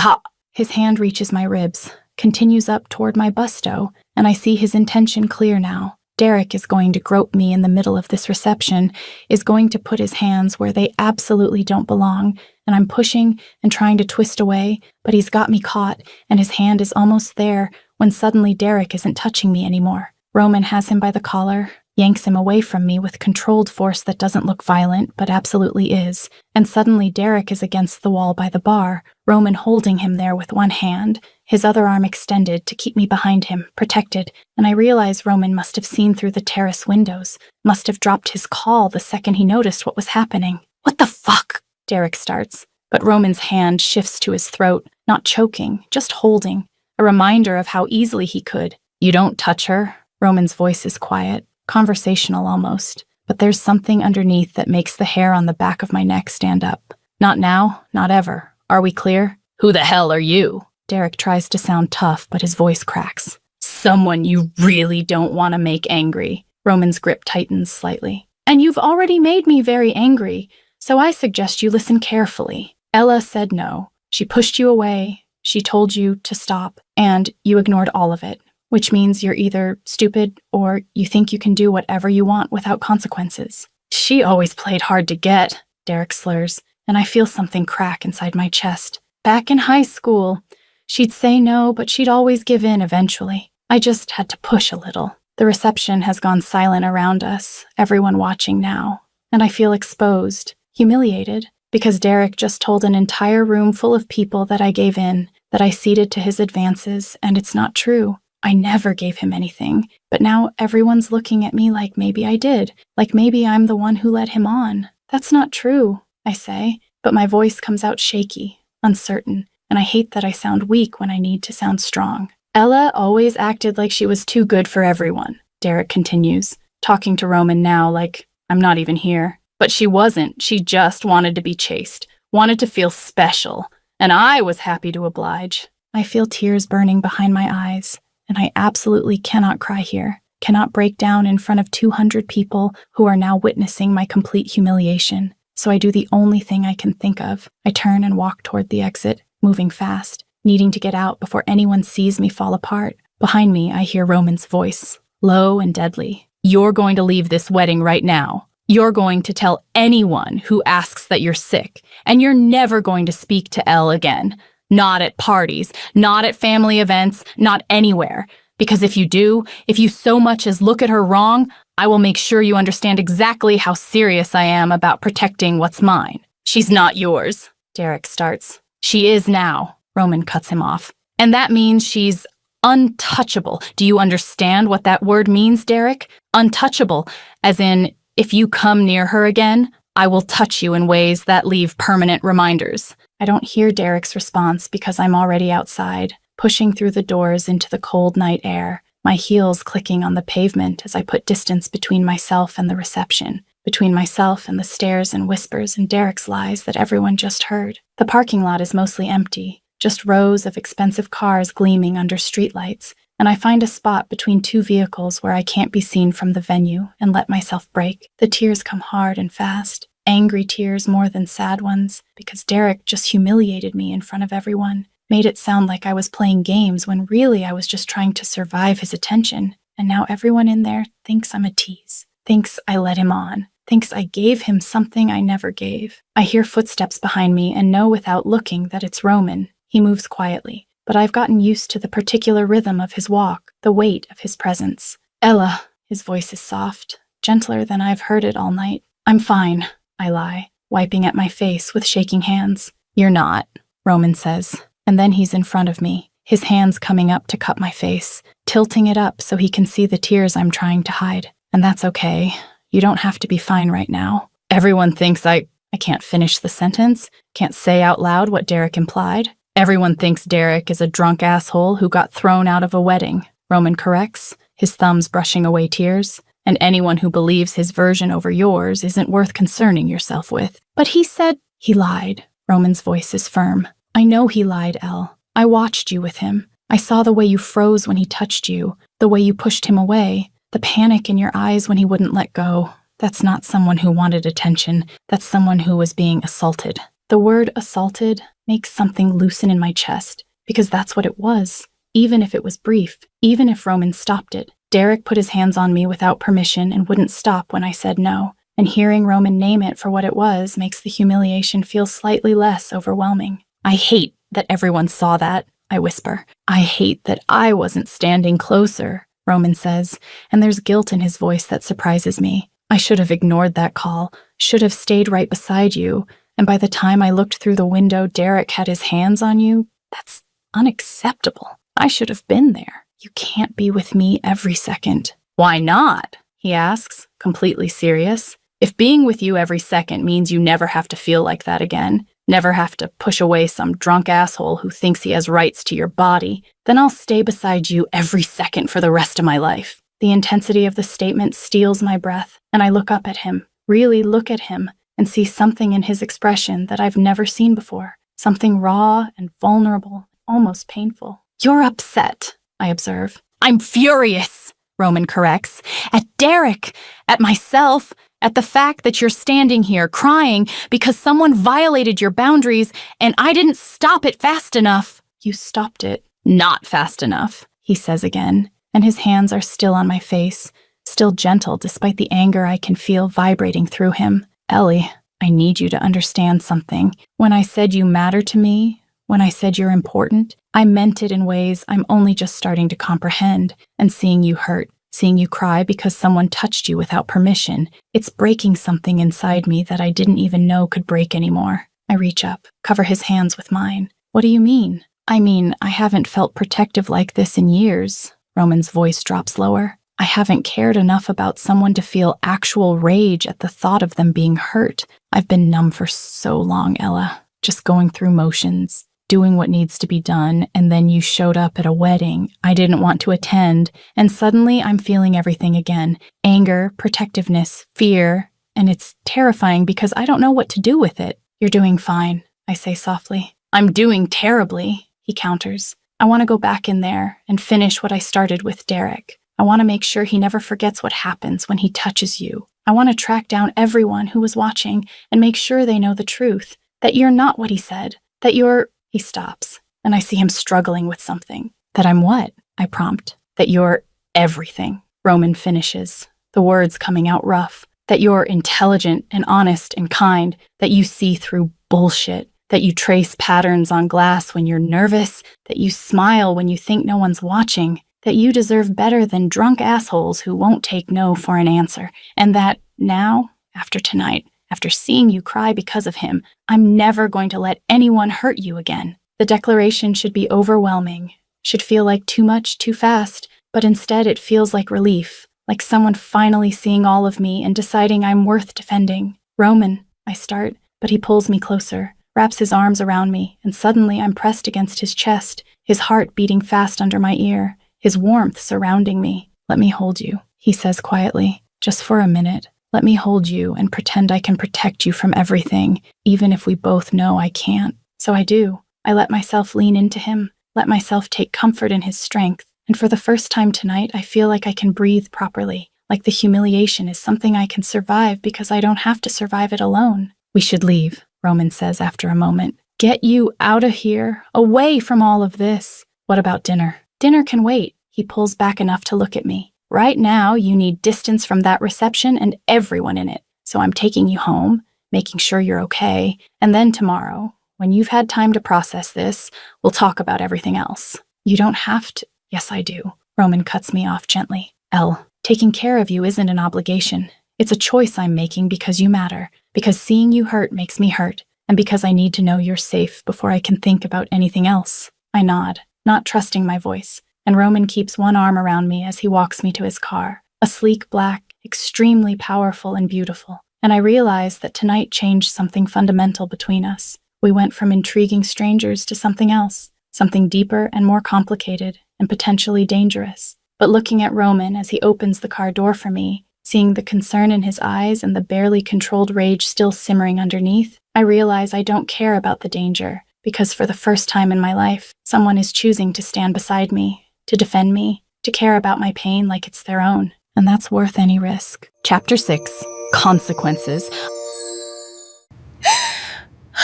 B: His hand reaches my ribs, continues up toward my busto, and I see his intention clear now. Derek is going to grope me in the middle of this reception, is going to put his hands where they absolutely don't belong, and I'm pushing and trying to twist away, but he's got me caught, and his hand is almost there when suddenly Derek isn't touching me anymore. Roman has him by the collar, yanks him away from me with controlled force that doesn't look violent, but absolutely is. And suddenly Derek is against the wall by the bar, Roman holding him there with one hand, his other arm extended to keep me behind him, protected, and I realize Roman must have seen through the terrace windows, must have dropped his call the second he noticed what was happening. What the fuck? Derek starts, but Roman's hand shifts to his throat, not choking, just holding, a reminder of how easily he could. You don't touch her. Roman's voice is quiet. Conversational almost, but there's something underneath that makes the hair on the back of my neck stand up. Not now, not ever. Are we clear? Who the hell are you? Derek tries to sound tough, but his voice cracks. Someone you really don't want to make angry. Roman's grip tightens slightly. And you've already made me very angry, so I suggest you listen carefully. Ella said no. She pushed you away. She told you to stop, and you ignored all of it. Which means you're either stupid or you think you can do whatever you want without consequences. She always played hard to get, Derek slurs, and I feel something crack inside my chest. Back in high school, she'd say no, but she'd always give in eventually. I just had to push a little. The reception has gone silent around us, everyone watching now, and I feel exposed, humiliated, because Derek just told an entire room full of people that I gave in, that I ceded to his advances, and it's not true. I never gave him anything, but now everyone's looking at me like maybe I did, like maybe I'm the one who led him on. That's not true, I say, but my voice comes out shaky, uncertain, and I hate that I sound weak when I need to sound strong. Ella always acted like she was too good for everyone, Derek continues, talking to Roman now like I'm not even here. But she wasn't, she just wanted to be chased, wanted to feel special, and I was happy to oblige. I feel tears burning behind my eyes. And I absolutely cannot cry here, cannot break down in front of 200 people who are now witnessing my complete humiliation. So I do the only thing I can think of. I turn and walk toward the exit, moving fast, needing to get out before anyone sees me fall apart. Behind me, I hear Roman's voice, low and deadly. You're going to leave this wedding right now. You're going to tell anyone who asks that you're sick, and you're never going to speak to Elle again. Not at parties, not at family events, not anywhere. Because if you do, if you so much as look at her wrong, I will make sure you understand exactly how serious I am about protecting what's mine. She's not yours, Derek starts. She is now, Roman cuts him off. And that means she's untouchable. Do you understand what that word means, Derek? Untouchable, as in, if you come near her again, I will touch you in ways that leave permanent reminders. I don't hear Derek's response because I'm already outside, pushing through the doors into the cold night air, my heels clicking on the pavement as I put distance between myself and the reception, between myself and the stares and whispers and Derek's lies that everyone just heard. The parking lot is mostly empty, just rows of expensive cars gleaming under streetlights, and I find a spot between two vehicles where I can't be seen from the venue and let myself break. The tears come hard and fast, angry tears more than sad ones, because Derek just humiliated me in front of everyone, made it sound like I was playing games when really I was just trying to survive his attention, and now everyone in there thinks I'm a tease, thinks I led him on, thinks I gave him something I never gave. I hear footsteps behind me and know without looking that it's Roman. He moves quietly, but I've gotten used to the particular rhythm of his walk, the weight of his presence. Ella, his voice is soft, gentler than I've heard it all night. I'm fine, I lie, wiping at my face with shaking hands. You're not, Roman says, and then he's in front of me, his hands coming up to cup my face, tilting it up so he can see the tears I'm trying to hide. And that's okay. You don't have to be fine right now. Everyone thinks I can't finish the sentence, can't say out loud what Derek implied. Everyone thinks Derek is a drunk asshole who got thrown out of a wedding, Roman corrects, his thumbs brushing away tears. And anyone who believes his version over yours isn't worth concerning yourself with. But he said he lied. Roman's voice is firm. I know he lied, Elle. I watched you with him. I saw the way you froze when he touched you, the way you pushed him away, the panic in your eyes when he wouldn't let go. That's not someone who wanted attention. That's someone who was being assaulted. The word assaulted makes something loosen in my chest, because that's what it was. Even if it was brief, even if Roman stopped it. Derek put his hands on me without permission and wouldn't stop when I said no, and hearing Roman name it for what it was makes the humiliation feel slightly less overwhelming. I hate that everyone saw that, I whisper. I hate that I wasn't standing closer, Roman says, and there's guilt in his voice that surprises me. I should have ignored that call, should have stayed right beside you, and by the time I looked through the window, Derek had his hands on you. That's unacceptable. I should have been there. You can't be with me every second. Why not? He asks, completely serious. If being with you every second means you never have to feel like that again, never have to push away some drunk asshole who thinks he has rights to your body, then I'll stay beside you every second for the rest of my life. The intensity of the statement steals my breath, and I look up at him, really look at him, and see something in his expression that I've never seen before. Something raw and vulnerable, almost painful. You're upset, I observe. I'm furious, Roman corrects. At Derek, at myself, at the fact that you're standing here crying because someone violated your boundaries and I didn't stop it fast enough. You stopped it. Not fast enough, he says again, and his hands are still on my face, still gentle despite the anger I can feel vibrating through him. Ellie, I need you to understand something. When I said you matter to me, when I said you're important, I meant it in ways I'm only just starting to comprehend, and seeing you hurt, seeing you cry because someone touched you without permission, it's breaking something inside me that I didn't even know could break anymore. I reach up, cover his hands with mine. What do you mean? I mean, I haven't felt protective like this in years. Roman's voice drops lower. I haven't cared enough about someone to feel actual rage at the thought of them being hurt. I've been numb for so long, Ella, just going through motions, doing what needs to be done, and then you showed up at a wedding I didn't want to attend, and suddenly I'm feeling everything again. Anger, protectiveness, fear, and it's terrifying because I don't know what to do with it. You're doing fine, I say softly. I'm doing terribly, he counters. I want to go back in there and finish what I started with Derek. I want to make sure he never forgets what happens when he touches you. I want to track down everyone who was watching and make sure they know the truth, that you're not what he said, that you're... He stops, and I see him struggling with something. That I'm what? I prompt. That you're everything, Roman finishes, the words coming out rough. That you're intelligent and honest and kind, that you see through bullshit, that you trace patterns on glass when you're nervous, that you smile when you think no one's watching, that you deserve better than drunk assholes who won't take no for an answer, and that now, after tonight, after seeing you cry because of him, I'm never going to let anyone hurt you again. The declaration should be overwhelming, should feel like too much too fast, but instead it feels like relief. Like someone finally seeing all of me and deciding I'm worth defending. Roman, I start, but he pulls me closer, wraps his arms around me, and suddenly I'm pressed against his chest, his heart beating fast under my ear, his warmth surrounding me. Let me hold you, he says quietly, just for a minute. Let me hold you and pretend I can protect you from everything, even if we both know I can't. So I do. I let myself lean into him, let myself take comfort in his strength. And for the first time tonight, I feel like I can breathe properly, like the humiliation is something I can survive because I don't have to survive it alone. We should leave, Roman says after a moment. Get you out of here, away from all of this. What about dinner? Dinner can wait. He pulls back enough to look at me. Right now, you need distance from that reception and everyone in it. So I'm taking you home, making sure you're okay, and then tomorrow, when you've had time to process this, we'll talk about everything else. You don't have to. Yes, I do. Roman cuts me off gently. Elle, taking care of you isn't an obligation. It's a choice I'm making because you matter, because seeing you hurt makes me hurt, and because I need to know you're safe before I can think about anything else. I nod, not trusting my voice, and Roman keeps one arm around me as he walks me to his car, a sleek black, extremely powerful and beautiful. And I realize that tonight changed something fundamental between us. We went from intriguing strangers to something else, something deeper and more complicated and potentially dangerous. But looking at Roman as he opens the car door for me, seeing the concern in his eyes and the barely controlled rage still simmering underneath, I realize I don't care about the danger, because for the first time in my life, someone is choosing to stand beside me, to defend me, to care about my pain like it's their own. And that's worth any risk. Chapter 6. Consequences.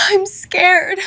D: I'm scared.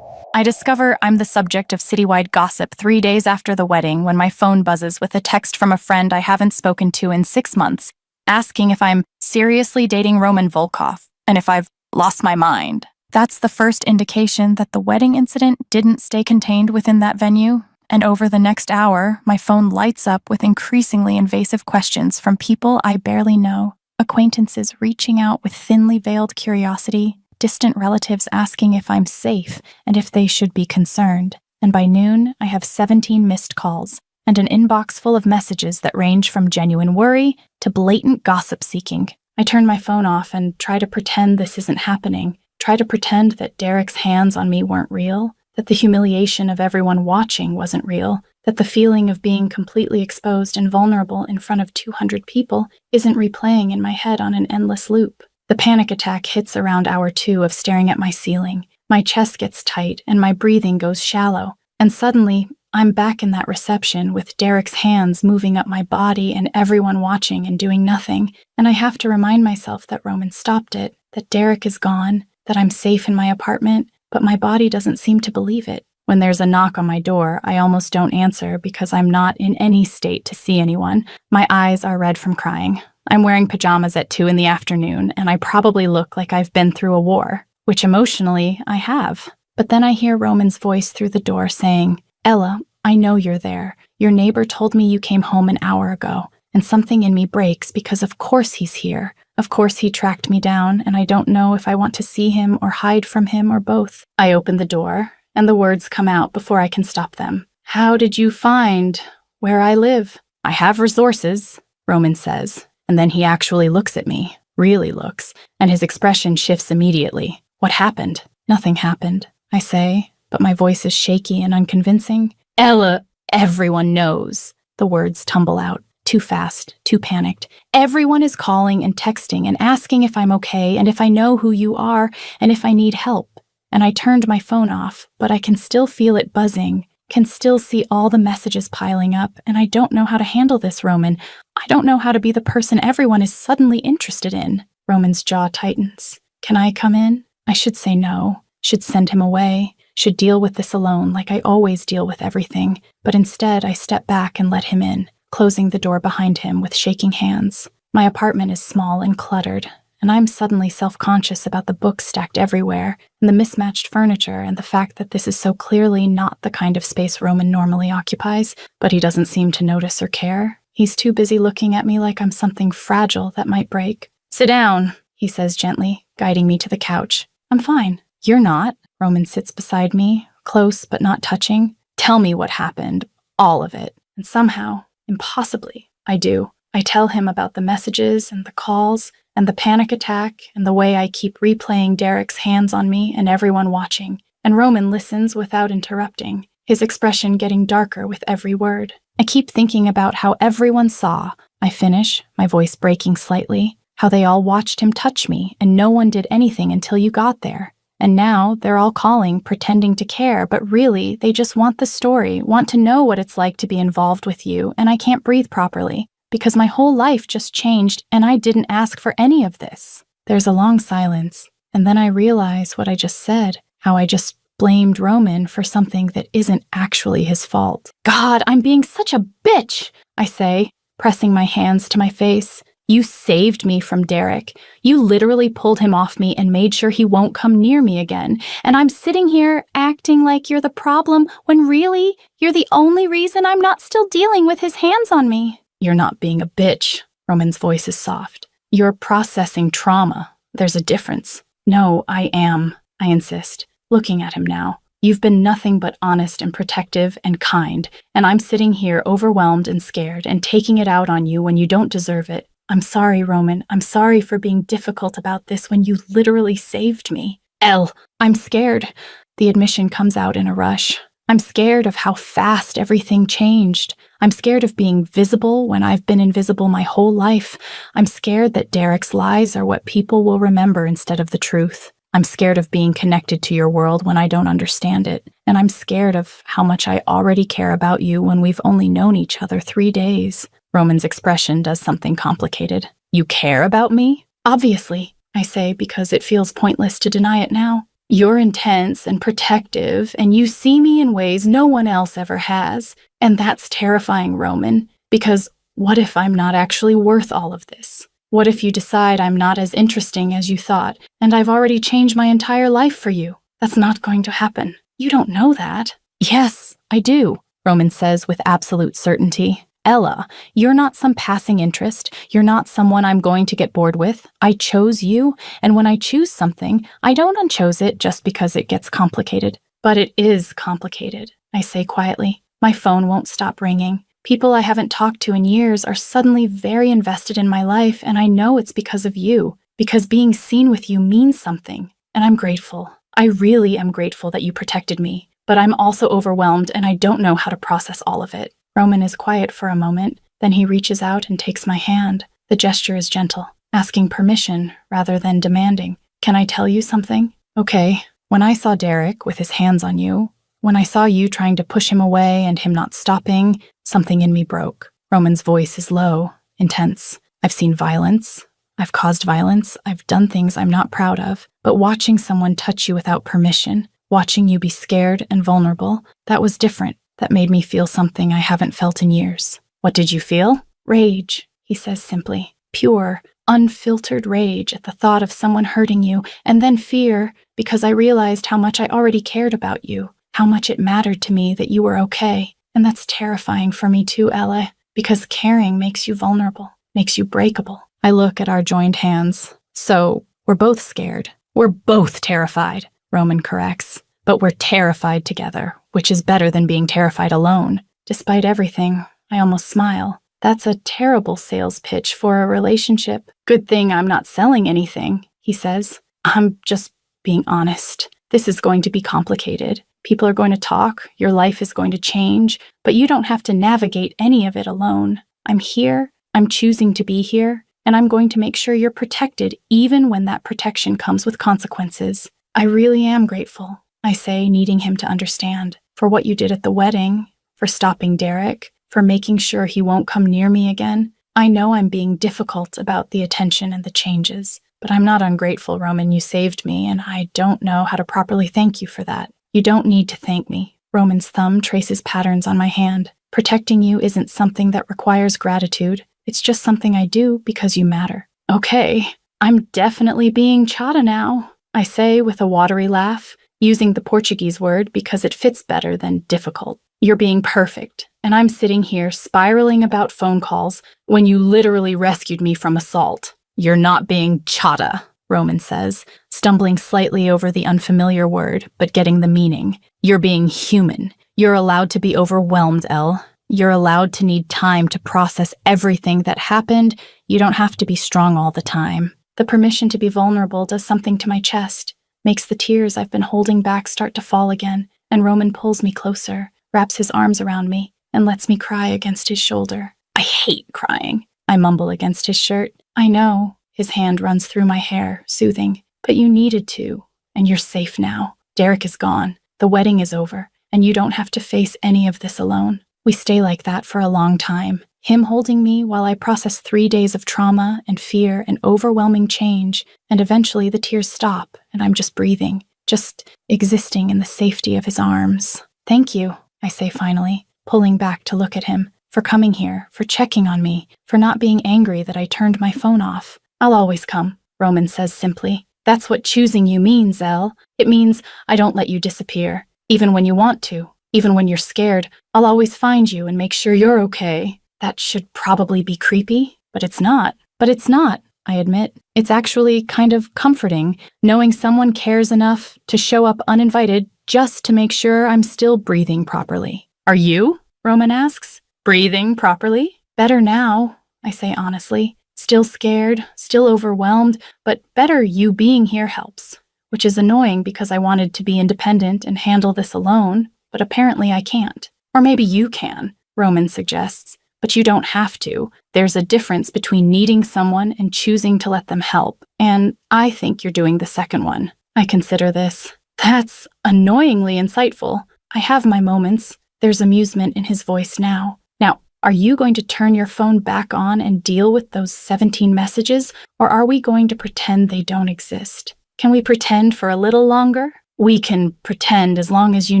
B: I discover I'm the subject of citywide gossip 3 days after the wedding when my phone buzzes with a text from a friend I haven't spoken to in 6 months, asking if I'm seriously dating Roman Volkov and if I've lost my mind. That's the first indication that the wedding incident didn't stay contained within that venue, and over the next hour, my phone lights up with increasingly invasive questions from people I barely know, acquaintances reaching out with thinly veiled curiosity, distant relatives asking if I'm safe and if they should be concerned. And by noon, I have 17 missed calls and an inbox full of messages that range from genuine worry to blatant gossip seeking. I turn my phone off and try to pretend this isn't happening, try to pretend that Derek's hands on me weren't real, that the humiliation of everyone watching wasn't real, that the feeling of being completely exposed and vulnerable in front of 200 people isn't replaying in my head on an endless loop. The panic attack hits around hour 2 of staring at my ceiling. My chest gets tight and my breathing goes shallow. And suddenly, I'm back in that reception with Derek's hands moving up my body and everyone watching and doing nothing. And I have to remind myself that Roman stopped it, that Derek is gone, that I'm safe in my apartment, but my body doesn't seem to believe it. When there's a knock on my door, I almost don't answer because I'm not in any state to see anyone. My eyes are red from crying. I'm wearing pajamas at 2 in the afternoon, and I probably look like I've been through a war, which emotionally I have. But then I hear Roman's voice through the door saying, Ella, I know you're there. Your neighbor told me you came home an hour ago, and something in me breaks because of course he's here. Of course he tracked me down, and I don't know if I want to see him or hide from him or both. I open the door, and the words come out before I can stop them. How did you find where I live? I have resources, Roman says. And then he actually looks at me, really looks, and his expression shifts immediately. What happened? Nothing happened, I say, but my voice is shaky and unconvincing. Ella, everyone knows. The words tumble out, too fast, too panicked. Everyone is calling and texting and asking if I'm okay and if I know who you are and if I need help. And I turned my phone off, but I can still feel it buzzing, can still see all the messages piling up, and I don't know how to handle this, Roman. I don't know how to be the person everyone is suddenly interested in. Roman's jaw tightens. Can I come in? I should say no, should send him away, should deal with this alone like I always deal with everything, but instead I step back and let him in, closing the door behind him with shaking hands. My apartment is small and cluttered, and I'm suddenly self-conscious about the books stacked everywhere, and the mismatched furniture, and the fact that this is so clearly not the kind of space Roman normally occupies, but he doesn't seem to notice or care. He's too busy looking at me like I'm something fragile that might break. "Sit down," he says gently, guiding me to the couch. "I'm fine." "You're not." Roman sits beside me, close but not touching. "Tell me what happened. All of it." And somehow, impossibly, I do. I tell him about the messages and the calls and the panic attack and the way I keep replaying Derek's hands on me and everyone watching. And Roman listens without interrupting, his expression getting darker with every word. I keep thinking about how everyone saw. I finish, my voice breaking slightly, how they all watched him touch me and no one did anything until you got there. And now they're all calling, pretending to care, but really they just want the story, want to know what it's like to be involved with you, and I can't breathe properly. Because my whole life just changed and I didn't ask for any of this. There's a long silence, and then I realize what I just said, how I just blamed Roman for something that isn't actually his fault. "God, I'm being such a bitch," I say, pressing my hands to my face. "You saved me from Derek. You literally pulled him off me and made sure he won't come near me again. And I'm sitting here acting like you're the problem when really you're the only reason I'm not still dealing with his hands on me." "You're not being a bitch." Roman's voice is soft. "You're processing trauma. There's a difference." "No, I am," I insist, looking at him now. "You've been nothing but honest and protective and kind, and I'm sitting here overwhelmed and scared and taking it out on you when you don't deserve it. I'm sorry, Roman. I'm sorry for being difficult about this when you literally saved me." I'm scared." The admission comes out in a rush. I'm scared of how fast everything changed. I'm scared of being visible when I've been invisible my whole life. I'm scared that Derek's lies are what people will remember instead of the truth. I'm scared of being connected to your world when I don't understand it. And I'm scared of how much I already care about you when we've only known each other 3 days. Roman's expression does something complicated. "You care about me?" "Obviously," I say, because it feels pointless to deny it now. "You're intense and protective, and you see me in ways no one else ever has. And that's terrifying, Roman, because what if I'm not actually worth all of this? What if you decide I'm not as interesting as you thought, and I've already changed my entire life for you? That's not going to happen. You don't know that." "Yes, I do," Roman says with absolute certainty. "Ella, you're not some passing interest. You're not someone I'm going to get bored with. I chose you, and when I choose something, I don't unchose it just because it gets complicated." "But it is complicated," I say quietly. My phone won't stop ringing. People I haven't talked to in years are suddenly very invested in my life, and I know it's because of you, because being seen with you means something, and I'm grateful. I really am grateful that you protected me, but I'm also overwhelmed and I don't know how to process all of it. Roman is quiet for a moment, then he reaches out and takes my hand. The gesture is gentle, asking permission rather than demanding. "Can I tell you something?" "Okay." "When I saw Derek with his hands on you, when I saw you trying to push him away and him not stopping, something in me broke." Roman's voice is low, intense. "I've seen violence. I've caused violence. I've done things I'm not proud of. But watching someone touch you without permission, watching you be scared and vulnerable, that was different. That made me feel something I haven't felt in years." "What did you feel?" "Rage," he says simply. "Pure, unfiltered rage at the thought of someone hurting you, and then fear because I realized how much I already cared about you, how much it mattered to me that you were okay. And that's terrifying for me too, Ella, because caring makes you vulnerable, makes you breakable." I look at our joined hands. "So, we're both scared. We're both terrified," Roman corrects. "But we're terrified together, which is better than being terrified alone." Despite everything, I almost smile. That's a terrible sales pitch for a relationship. "Good thing I'm not selling anything," he says. "I'm just being honest. This is going to be complicated. People are going to talk, your life is going to change, but you don't have to navigate any of it alone. I'm here, I'm choosing to be here, and I'm going to make sure you're protected even when that protection comes with consequences." "I really am grateful," I say, needing him to understand, "for what you did at the wedding, for stopping Derek, for making sure he won't come near me again. I know I'm being difficult about the attention and the changes, but I'm not ungrateful, Roman. You saved me, and I don't know how to properly thank you for that." "You don't need to thank me." Roman's thumb traces patterns on my hand. "Protecting you isn't something that requires gratitude. It's just something I do because you matter. Okay, I'm definitely being chata now, I say with a watery laugh, using the Portuguese word because it fits better than difficult. You're being perfect, and I'm sitting here spiraling about phone calls when you literally rescued me from assault. You're not being chata, Roman says, stumbling slightly over the unfamiliar word, but getting the meaning. You're being human. You're allowed to be overwhelmed, Elle. You're allowed to need time to process everything that happened. You don't have to be strong all the time. The permission to be vulnerable does something to my chest, makes the tears I've been holding back start to fall again, and Roman pulls me closer, wraps his arms around me, and lets me cry against his shoulder. I hate crying, I mumble against his shirt. I know. His hand runs through my hair, soothing. But you needed to, and you're safe now. Derek is gone. The wedding is over, and you don't have to face any of this alone. We stay like that for a long time. Him holding me while I process 3 days of trauma and fear and overwhelming change, and eventually the tears stop, and I'm just breathing, just existing in the safety of his arms. Thank you, I say finally, pulling back to look at him, for coming here, for checking on me, for not being angry that I turned my phone off. I'll always come, Roman says simply. That's what choosing you means, Elle. It means I don't let you disappear, even when you want to, even when you're scared. I'll always find you and make sure you're okay. That should probably be creepy, but it's not. But it's not, I admit. It's actually kind of comforting, knowing someone cares enough to show up uninvited just to make sure I'm still breathing properly. Are you? Roman asks. Breathing properly? Better now, I say honestly. Still scared, still overwhelmed, but better you being here helps. Which is annoying because I wanted to be independent and handle this alone, but apparently I can't. Or maybe you can, Roman suggests. But you don't have to. There's a difference between needing someone and choosing to let them help. And I think you're doing the second one. I consider this. That's annoyingly insightful. I have my moments. There's amusement in his voice now. Now, are you going to turn your phone back on and deal with those 17 messages, or are we going to pretend they don't exist? Can we pretend for a little longer? We can pretend as long as you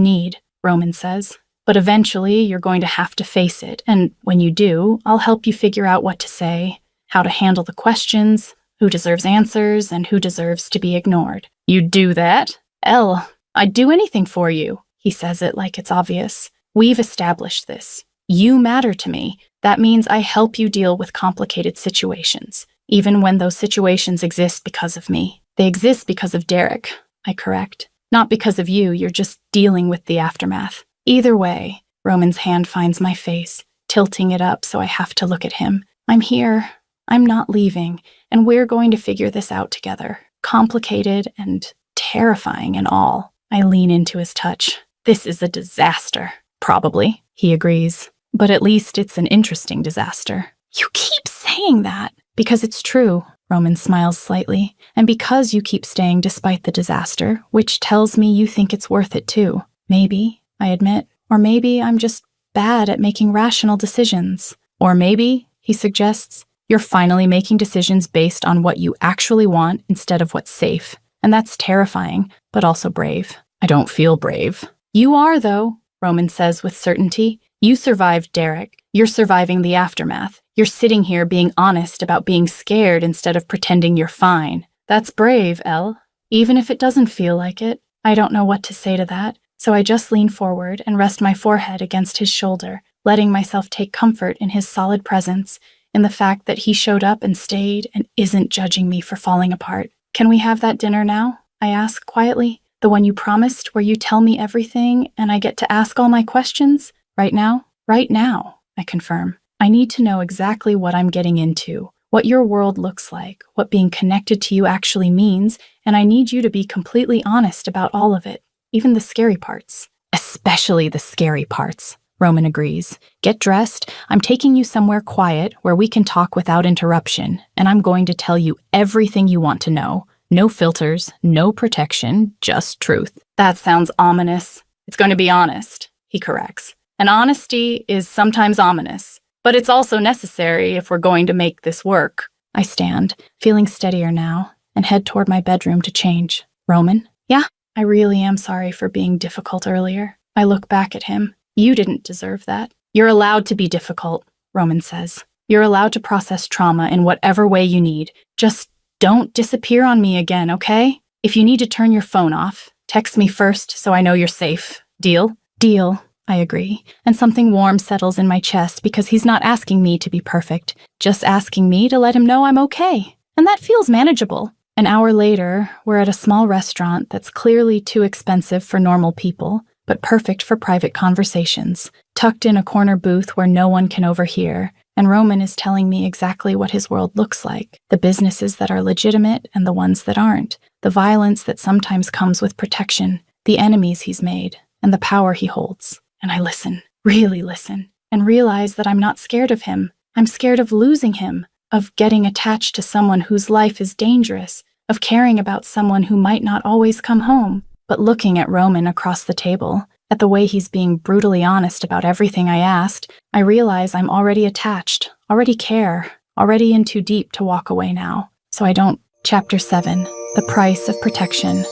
B: need, Roman says. But eventually, you're going to have to face it, and when you do, I'll help you figure out what to say, how to handle the questions, who deserves answers, and who deserves to be ignored. You'd do that? Elle, I'd do anything for you. He says it like it's obvious. We've established this. You matter to me. That means I help you deal with complicated situations, even when those situations exist because of me. They exist because of Derek, I correct. Not because of you, you're just dealing with the aftermath. Either way, Roman's hand finds my face, tilting it up so I have to look at him. I'm here. I'm not leaving, and we're going to figure this out together. Complicated and terrifying and all. I lean into his touch. This is a disaster. Probably, he agrees. But at least it's an interesting disaster. You keep saying that. Because it's true, Roman smiles slightly. And because you keep staying despite the disaster, which tells me you think it's worth it too. Maybe, I admit. Or maybe I'm just bad at making rational decisions. Or maybe, he suggests, you're finally making decisions based on what you actually want instead of what's safe. And that's terrifying, but also brave. I don't feel brave. You are, though, Roman says with certainty. You survived Derek. You're surviving the aftermath. You're sitting here being honest about being scared instead of pretending you're fine. That's brave, Elle. Even if it doesn't feel like it. I don't know what to say to that, so I just lean forward and rest my forehead against his shoulder, letting myself take comfort in his solid presence, in the fact that he showed up and stayed and isn't judging me for falling apart. Can we have that dinner now? I ask quietly. The one you promised, where you tell me everything and I get to ask all my questions? Right now? Right now, I confirm. I need to know exactly what I'm getting into, what your world looks like, what being connected to you actually means, and I need you to be completely honest about all of it, even the scary parts. Especially the scary parts, Roman agrees. Get dressed. I'm taking you somewhere quiet where we can talk without interruption, and I'm going to tell you everything you want to know. No filters, no protection, just truth. That sounds ominous. It's going to be honest, he corrects. And honesty is sometimes ominous, but it's also necessary if we're going to make this work. I stand, feeling steadier now, and head toward my bedroom to change. Roman? Yeah? I really am sorry for being difficult earlier. I look back at him. You didn't deserve that. You're allowed to be difficult, Roman says. You're allowed to process trauma in whatever way you need. Just don't disappear on me again, okay? If you need to turn your phone off, text me first so I know you're safe. Deal? Deal, I agree. And something warm settles in my chest because he's not asking me to be perfect, just asking me to let him know I'm okay. And that feels manageable. An hour later, we're at a small restaurant that's clearly too expensive for normal people, but perfect for private conversations, tucked in a corner booth where no one can overhear. And Roman is telling me exactly what his world looks like, the businesses that are legitimate and the ones that aren't, the violence that sometimes comes with protection, the enemies he's made, and the power he holds. And I listen, really listen, and realize that I'm not scared of him. I'm scared of losing him, of getting attached to someone whose life is dangerous, of caring about someone who might not always come home. But looking at Roman across the table, at the way he's being brutally honest about everything I asked, I realize I'm already attached, already care, already in too deep to walk away now. So I don't. Chapter 7. The Price of Protection.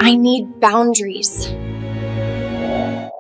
E: I need boundaries.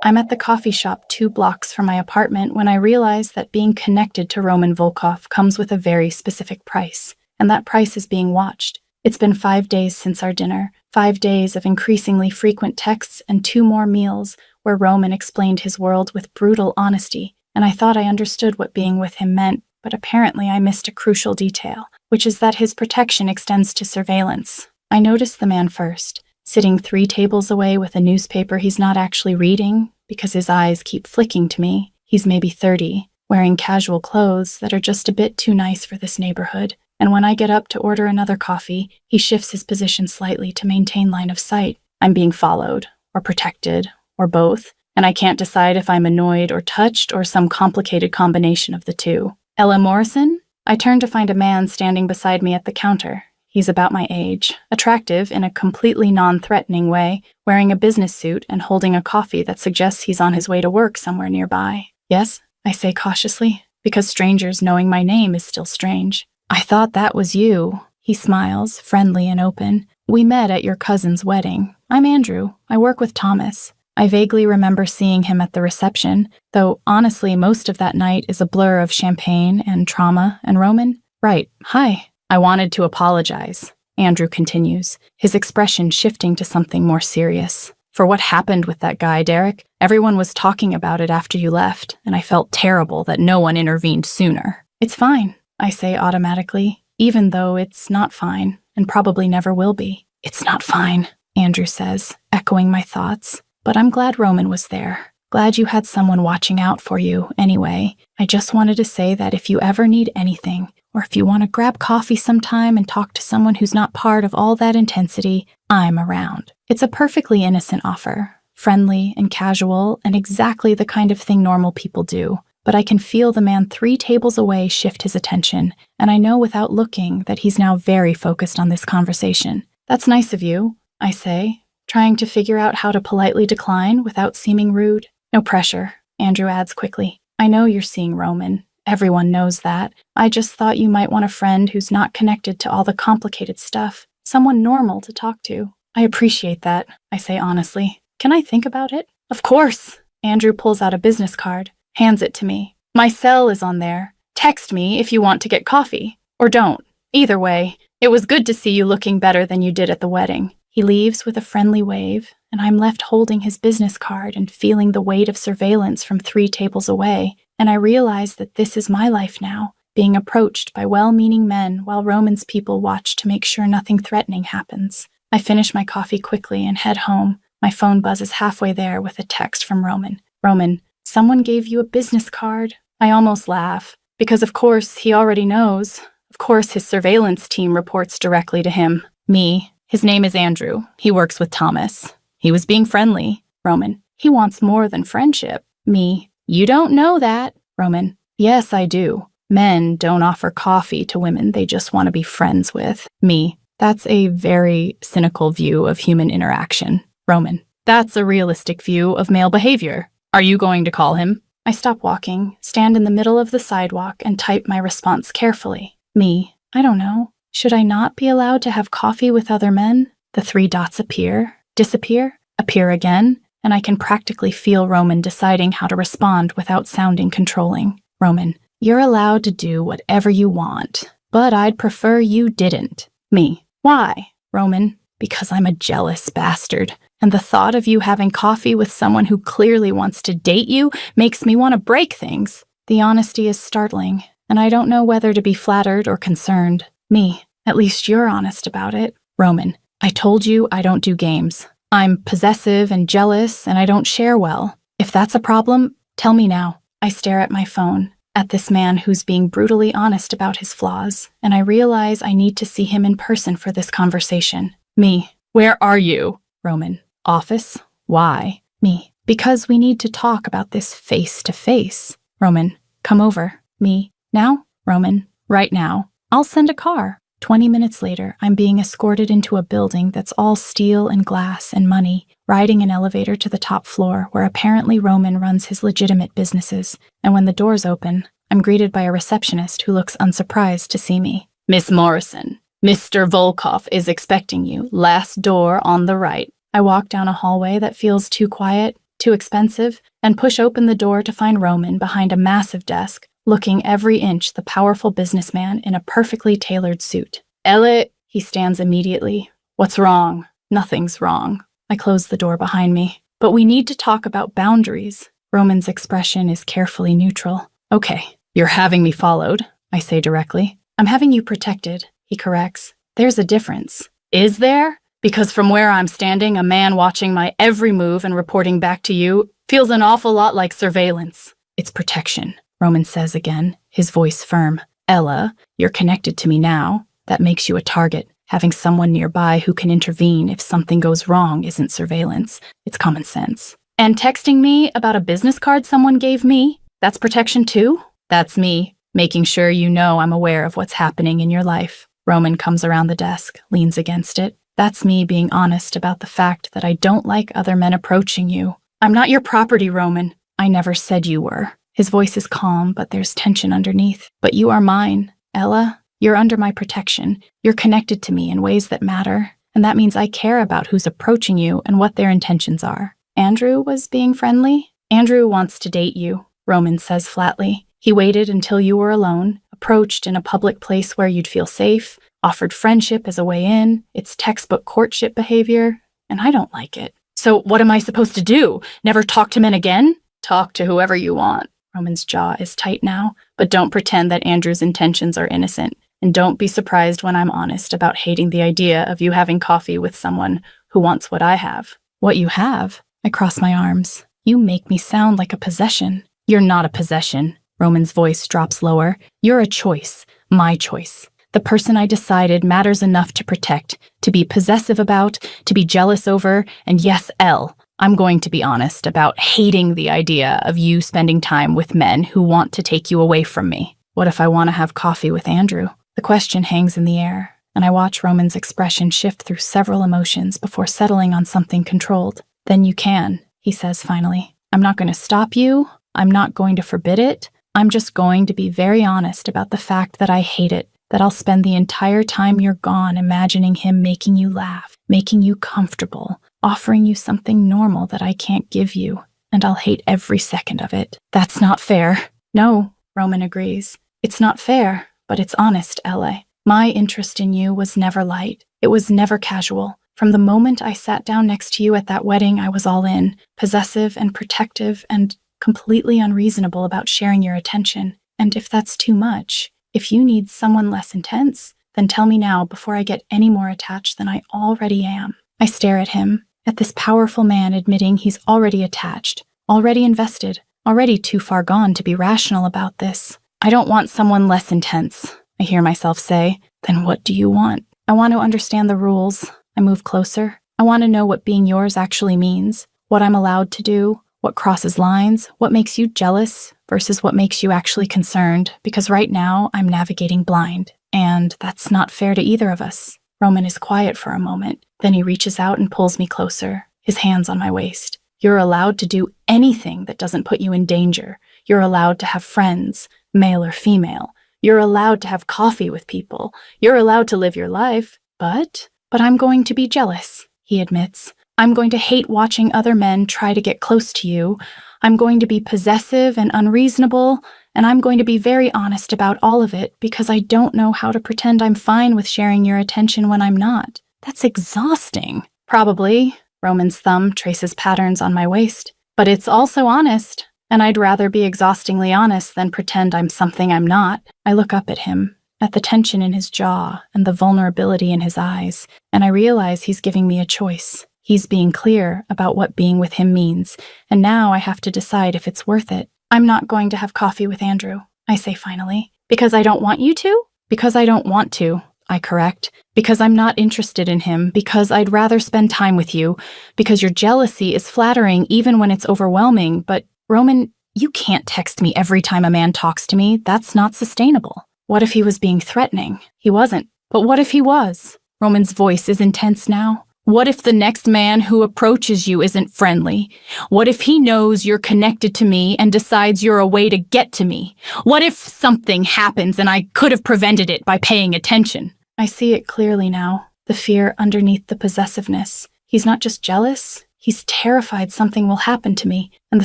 B: I'm at the coffee shop 2 blocks from my apartment when I realize that being connected to Roman Volkov comes with a very specific price, and that price is being watched. It's been 5 days since our dinner, 5 days of increasingly frequent texts and 2 more meals where Roman explained his world with brutal honesty, and I thought I understood what being with him meant, but apparently I missed a crucial detail, which is that his protection extends to surveillance. I noticed the man first, sitting 3 tables away with a newspaper he's not actually reading because his eyes keep flicking to me. He's maybe 30, wearing casual clothes that are just a bit too nice for this neighborhood. And when I get up to order another coffee, he shifts his position slightly to maintain line of sight. I'm being followed, or protected, or both, and I can't decide if I'm annoyed or touched or some complicated combination of the two. Ella Morrison? I turn to find a man standing beside me at the counter. He's about my age, attractive in a completely non-threatening way, wearing a business suit and holding a coffee that suggests he's on his way to work somewhere nearby. Yes, I say cautiously, because strangers knowing my name is still strange. I thought that was you. He smiles, friendly and open. We met at your cousin's wedding. I'm Andrew. I work with Thomas. I vaguely remember seeing him at the reception, though honestly most of that night is a blur of champagne and trauma and Roman. Right, hi. I wanted to apologize, Andrew continues, his expression shifting to something more serious. For what happened with that guy, Derek. Everyone was talking about it after you left, and I felt terrible that no one intervened sooner. It's fine, I say automatically, even though it's not fine, and probably never will be. It's not fine, Andrew says, echoing my thoughts. But I'm glad Roman was there. Glad you had someone watching out for you, anyway. I just wanted to say that if you ever need anything, or if you want to grab coffee sometime and talk to someone who's not part of all that intensity, I'm around. It's a perfectly innocent offer, friendly and casual, and exactly the kind of thing normal people do. But I can feel the man 3 tables away shift his attention, and I know without looking that he's now very focused on this conversation. That's nice of you, I say, trying to figure out how to politely decline without seeming rude. No pressure, Andrew adds quickly. I know you're seeing Roman. Everyone knows that. I just thought you might want a friend who's not connected to all the complicated stuff. Someone normal to talk to. I appreciate that, I say honestly. Can I think about it? Of course! Andrew pulls out a business card, hands it to me. My cell is on there. Text me if you want to get coffee. Or don't. Either way, it was good to see you looking better than you did at the wedding. He leaves with a friendly wave, and I'm left holding his business card and feeling the weight of surveillance from 3 tables away, and I realize that this is my life now, being approached by well-meaning men while Roman's people watch to make sure nothing threatening happens. I finish my coffee quickly and head home. My phone buzzes halfway there with a text from Roman. Roman, someone gave you a business card. I almost laugh, because of course he already knows. Of course his surveillance team reports directly to him. Me. His name is Andrew. He works with Thomas. He was being friendly. Roman. He wants more than friendship. Me. You don't know that. Roman. Yes, I do. Men don't offer coffee to women they just want to be friends with. Me. That's a very cynical view of human interaction. Roman. That's a realistic view of male behavior. Are you going to call him? I stop walking, stand in the middle of the sidewalk, and type my response carefully. Me. I don't know. Should I not be allowed to have coffee with other men? The 3 dots appear, disappear, appear again, and I can practically feel Roman deciding how to respond without sounding controlling. Roman, you're allowed to do whatever you want, but I'd prefer you didn't. Me, why? Roman, because I'm a jealous bastard, and the thought of you having coffee with someone who clearly wants to date you makes me want to break things. The honesty is startling, and I don't know whether to be flattered or concerned. Me, at least you're honest about it. Roman, I told you I don't do games. I'm possessive and jealous, and I don't share well. If that's a problem, tell me now. I stare at my phone, at this man who's being brutally honest about his flaws, and I realize I need to see him in person for this conversation. Me, where are you? Roman, office. Why? Me, because we need to talk about this face to face. Roman, come over. Me, now? Roman, right now. I'll send a car. 20 minutes later, I'm being escorted into a building that's all steel and glass and money, riding an elevator to the top floor where apparently Roman runs his legitimate businesses, and when the doors open, I'm greeted by a receptionist who looks unsurprised to see me. Miss Morrison, Mr. Volkov is expecting you. Last door on the right. I walk down a hallway that feels too quiet, too expensive, and push open the door to find Roman behind a massive desk, looking every inch the powerful businessman in a perfectly tailored suit. Elliot, he stands immediately. What's wrong? Nothing's wrong. I close the door behind me. But we need to talk about boundaries. Roman's expression is carefully neutral. Okay, you're having me followed, I say directly. I'm having you protected, he corrects. There's a difference. Is there? Because from where I'm standing, a man watching my every move and reporting back to you feels an awful lot like surveillance. It's protection, Roman says again, his voice firm. Ella, you're connected to me now. That makes you a target. Having someone nearby who can intervene if something goes wrong isn't surveillance. It's common sense. And texting me about a business card someone gave me, that's protection too? That's me, making sure you know I'm aware of what's happening in your life. Roman comes around the desk, leans against it. That's me being honest about the fact that I don't like other men approaching you. I'm not your property, Roman. I never said you were. His voice is calm, but there's tension underneath. But you are mine, Ella. You're under my protection. You're connected to me in ways that matter. And that means I care about who's approaching you and what their intentions are. Andrew was being friendly? Andrew wants to date you, Roman says flatly. He waited until you were alone, approached in a public place where you'd feel safe, offered friendship as a way in. It's textbook courtship behavior, and I don't like it. So what am I supposed to do? Never talk to men again? Talk to whoever you want. Roman's jaw is tight now, but don't pretend that Andrew's intentions are innocent. And don't be surprised when I'm honest about hating the idea of you having coffee with someone who wants what I have. What you have? I cross my arms. You make me sound like a possession. You're not a possession. Roman's voice drops lower. You're a choice. My choice. The person I decided matters enough to protect, to be possessive about, to be jealous over, and yes, Elle, I'm going to be honest about hating the idea of you spending time with men who want to take you away from me. What if I want to have coffee with Andrew? The question hangs in the air, and I watch Roman's expression shift through several emotions before settling on something controlled. Then you can, he says finally. I'm not going to stop you. I'm not going to forbid it. I'm just going to be very honest about the fact that I hate it, that I'll spend the entire time you're gone imagining him making you laugh, making you comfortable, offering you something normal that I can't give you, and I'll hate every second of it. That's not fair. No, Roman agrees. It's not fair, but it's honest, Ella. My interest in you was never light. It was never casual. From the moment I sat down next to you at that wedding, I was all in, possessive and protective and completely unreasonable about sharing your attention. And if that's too much, if you need someone less intense, then tell me now before I get any more attached than I already am. I stare at him, at this powerful man admitting he's already attached, already invested, already too far gone to be rational about this. I don't want someone less intense, I hear myself say. Then what do you want? I want to understand the rules. I move closer. I want to know what being yours actually means, what I'm allowed to do, what crosses lines, what makes you jealous versus what makes you actually concerned, because right now I'm navigating blind, and that's not fair to either of us. Roman is quiet for a moment, then he reaches out and pulls me closer, his hands on my waist. You're allowed to do anything that doesn't put you in danger. You're allowed to have friends, male or female. You're allowed to have coffee with people. You're allowed to live your life, but I'm going to be jealous, he admits. I'm going to hate watching other men try to get close to you. I'm going to be possessive and unreasonable, and I'm going to be very honest about all of it because I don't know how to pretend I'm fine with sharing your attention when I'm not. That's exhausting. Probably. Roman's thumb traces patterns on my waist. But it's also honest, and I'd rather be exhaustingly honest than pretend I'm something I'm not. I look up at him, at the tension in his jaw and the vulnerability in his eyes, and I realize he's giving me a choice. He's being clear about what being with him means, and now I have to decide if it's worth it. I'm not going to have coffee with Andrew, I say finally. Because I don't want you to? Because I don't want to, I correct. Because I'm not interested in him. Because I'd rather spend time with you. Because your jealousy is flattering even when it's overwhelming. But, Roman, you can't text me every time a man talks to me. That's not sustainable. What if he was being threatening? He wasn't. But what if he was? Roman's voice is intense now. What if the next man who approaches you isn't friendly? What if he knows you're connected to me and decides you're a way to get to me? What if something happens and I could have prevented it by paying attention? I see it clearly now, the fear underneath the possessiveness. He's not just jealous, he's terrified something will happen to me, and the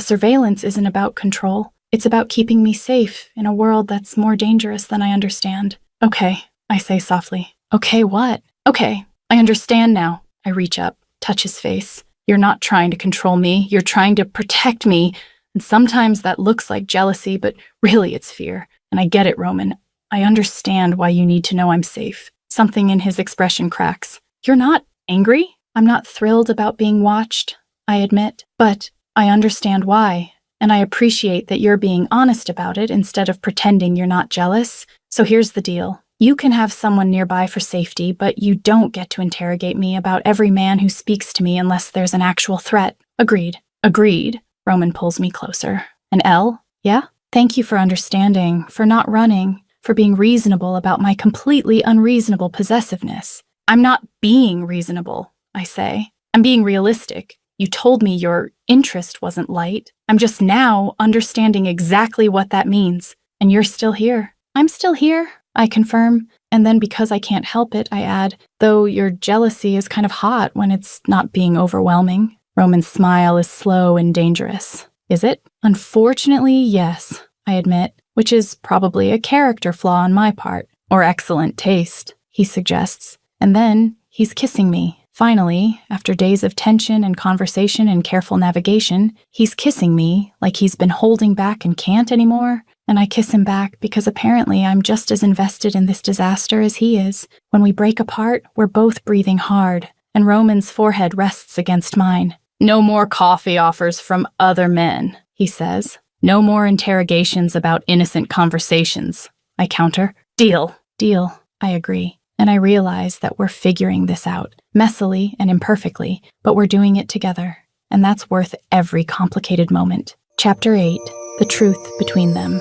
B: surveillance isn't about control. It's about keeping me safe in a world that's more dangerous than I understand. Okay, I say softly. Okay, what? Okay, I understand now. I reach up, touch his face. You're not trying to control me, you're trying to protect me. And sometimes that looks like jealousy, but really it's fear. And I get it, Roman. I understand why you need to know I'm safe. Something in his expression cracks. You're not angry? I'm not thrilled about being watched, I admit. But I understand why. And I appreciate that you're being honest about it instead of pretending you're not jealous. So here's the deal. You can have someone nearby for safety, but you don't get to interrogate me about every man who speaks to me unless there's an actual threat. Agreed. Agreed. Roman pulls me closer. And Elle? Yeah? Thank you for understanding, for not running, for being reasonable about my completely unreasonable possessiveness. I'm not being reasonable, I say. I'm being realistic. You told me your interest wasn't light. I'm just now understanding exactly what that means. And you're still here. I'm still here, I confirm, and then because I can't help it, I add, though your jealousy is kind of hot when it's not being overwhelming. Roman's smile is slow and dangerous. Is it? Unfortunately, yes, I admit, which is probably a character flaw on my part, or excellent taste, he suggests. And then he's kissing me. Finally, after days of tension and conversation and careful navigation, he's kissing me like he's been holding back and can't anymore. And I kiss him back because apparently I'm just as invested in this disaster as he is. When we break apart, we're both breathing hard, and Roman's forehead rests against mine. No more coffee offers from other men, he says. No more interrogations about innocent conversations, I counter. Deal. Deal, I agree. And I realize that we're figuring this out, messily and imperfectly, but we're doing it together. And that's worth every complicated moment. Chapter 8, The Truth Between Them.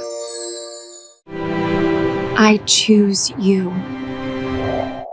E: I choose you.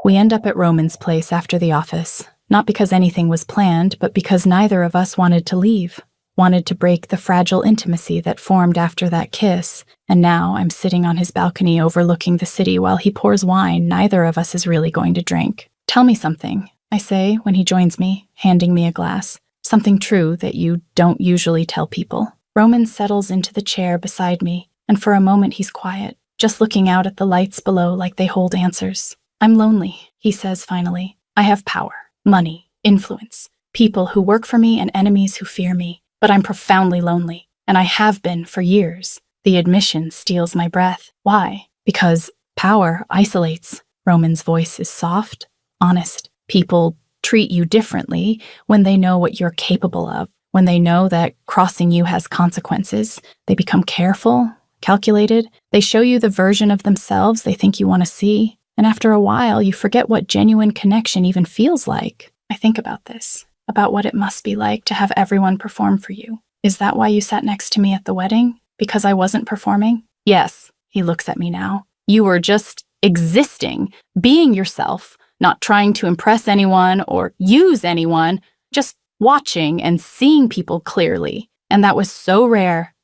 B: We end up at Roman's place after the office, not because anything was planned, but because neither of us wanted to leave, wanted to break the fragile intimacy that formed after that kiss, and now I'm sitting on his balcony overlooking the city while he pours wine neither of us is really going to drink. Tell me something, I say when he joins me, handing me a glass. Something true that you don't usually tell people. Roman settles into the chair beside me, and for a moment he's quiet, just looking out at the lights below like they hold answers. I'm lonely, he says finally. I have power, money, influence, people who work for me and enemies who fear me, but I'm profoundly lonely, and I have been for years. The admission steals my breath. Why? Because power isolates. Roman's voice is soft, honest. People treat you differently when they know what you're capable of, when they know that crossing you has consequences. They become careful, calculated. They show you the version of themselves they think you want to see. And after a while, you forget what genuine connection even feels like. I think about this, about what it must be like to have everyone perform for you. Is that why you sat next to me at the wedding? Because I wasn't performing? Yes, he looks at me now. You were just existing, being yourself, not trying to impress anyone or use anyone, just watching and seeing people clearly. And that was so rare,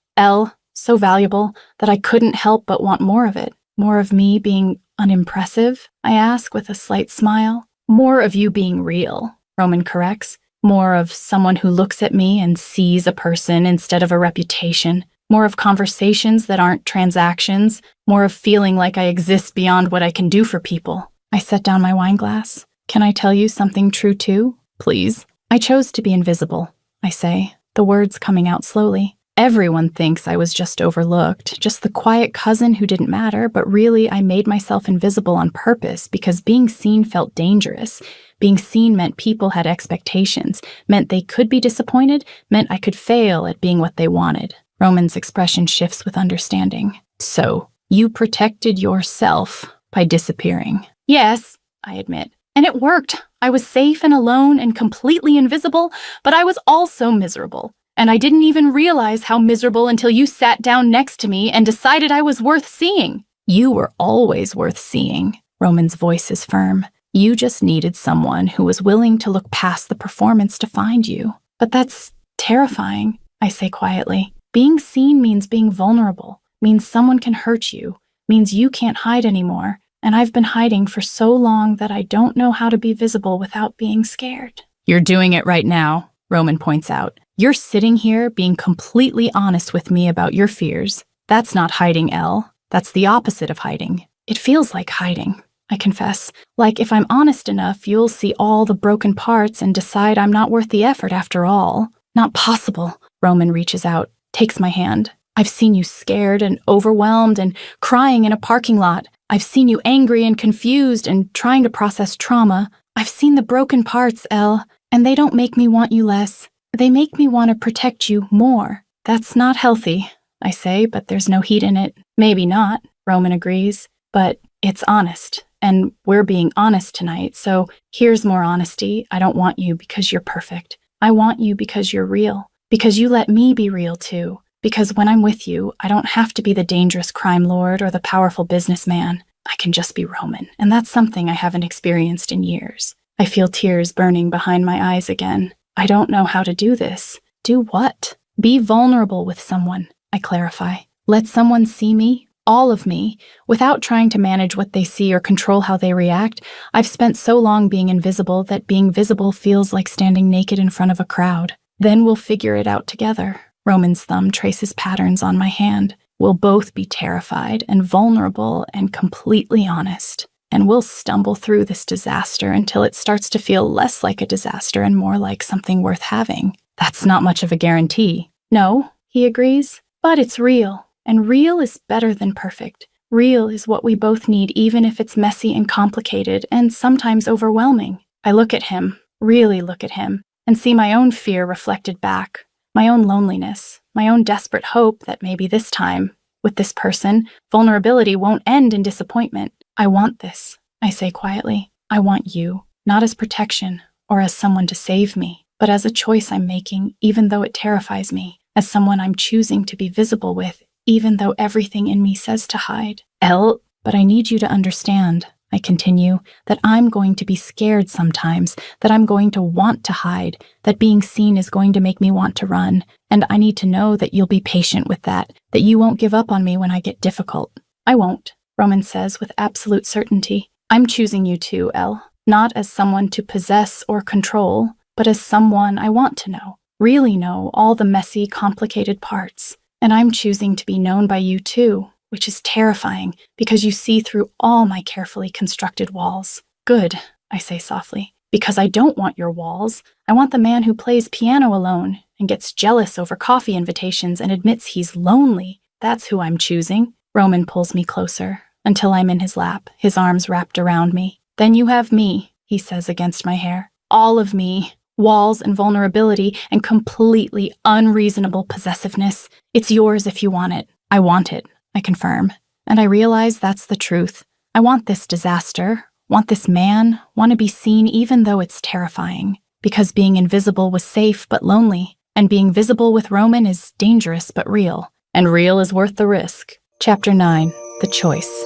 B: so valuable, that I couldn't help but want more of it. More of me being unimpressive, I ask with a slight smile. More of you being real, Roman corrects. More of someone who looks at me and sees a person instead of a reputation. More of conversations that aren't transactions, more of feeling like I exist beyond what I can do for people. I set down my wine glass. Can I tell you something true too? Please. I chose to be invisible, I say, the words coming out slowly. Everyone thinks I was just overlooked, just the quiet cousin who didn't matter, but really I made myself invisible on purpose because being seen felt dangerous. Being seen meant people had expectations, meant they could be disappointed, meant I could fail at being what they wanted. Roman's expression shifts with understanding. So, you protected yourself by disappearing. Yes, I admit. And it worked. I was safe and alone and completely invisible, but I was also miserable. And I didn't even realize how miserable until you sat down next to me and decided I was worth seeing. You were always worth seeing. Roman's voice is firm. You just needed someone who was willing to look past the performance to find you. But that's terrifying, I say quietly. Being seen means being vulnerable, means someone can hurt you, means you can't hide anymore. And I've been hiding for so long that I don't know how to be visible without being scared. You're doing it right now, Roman points out. You're sitting here being completely honest with me about your fears. That's not hiding, Elle. That's the opposite of hiding. It feels like hiding, I confess. Like if I'm honest enough, you'll see all the broken parts and decide I'm not worth the effort after all. Not possible. Roman reaches out, takes my hand. I've seen you scared and overwhelmed and crying in a parking lot. I've seen you angry and confused and trying to process trauma. I've seen the broken parts, Elle, and they don't make me want you less. They make me want to protect you more. That's not healthy, I say, but there's no heat in it. Maybe not, Roman agrees, but it's honest, and we're being honest tonight, so here's more honesty. I don't want you because you're perfect. I want you because you're real, because you let me be real too, because when I'm with you, I don't have to be the dangerous crime lord or the powerful businessman. I can just be Roman, and that's something I haven't experienced in years. I feel tears burning behind my eyes again. I don't know how to do this. Do what? Be vulnerable with someone, I clarify. Let someone see me, all of me, without trying to manage what they see or control how they react. I've spent so long being invisible that being visible feels like standing naked in front of a crowd. Then we'll figure it out together. Roman's thumb traces patterns on my hand. We'll both be terrified and vulnerable and completely honest. And we'll stumble through this disaster until it starts to feel less like a disaster and more like something worth having. That's not much of a guarantee. No, he agrees, but it's real. And real is better than perfect. Real is what we both need, even if it's messy and complicated and sometimes overwhelming. I look at him, really look at him, and see my own fear reflected back, my own loneliness, my own desperate hope that maybe this time, with this person, vulnerability won't end in disappointment. I want this, I say quietly. I want you, not as protection or as someone to save me, but as a choice I'm making, even though it terrifies me, as someone I'm choosing to be visible with, even though everything in me says to hide. Elle, but I need you to understand, I continue, that I'm going to be scared sometimes, that I'm going to want to hide, that being seen is going to make me want to run, and I need to know that you'll be patient with that you won't give up on me when I get difficult. I won't. Roman says with absolute certainty. I'm choosing you too, Elle, not as someone to possess or control, but as someone I want to know, really know all the messy, complicated parts. And I'm choosing to be known by you too, which is terrifying because you see through all my carefully constructed walls. Good, I say softly, because I don't want your walls. I want the man who plays piano alone and gets jealous over coffee invitations and admits he's lonely. That's who I'm choosing. Roman pulls me closer, until I'm in his lap, his arms wrapped around me. Then you have me, he says against my hair. All of me. Walls and vulnerability and completely unreasonable possessiveness. It's yours if you want it. I want it, I confirm. And I realize that's the truth. I want this disaster, want this man, want to be seen even though it's terrifying. Because being invisible was safe but lonely, and being visible with Roman is dangerous but real. And real is worth the risk. Chapter 9, The Choice.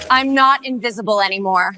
E: I'm not invisible anymore.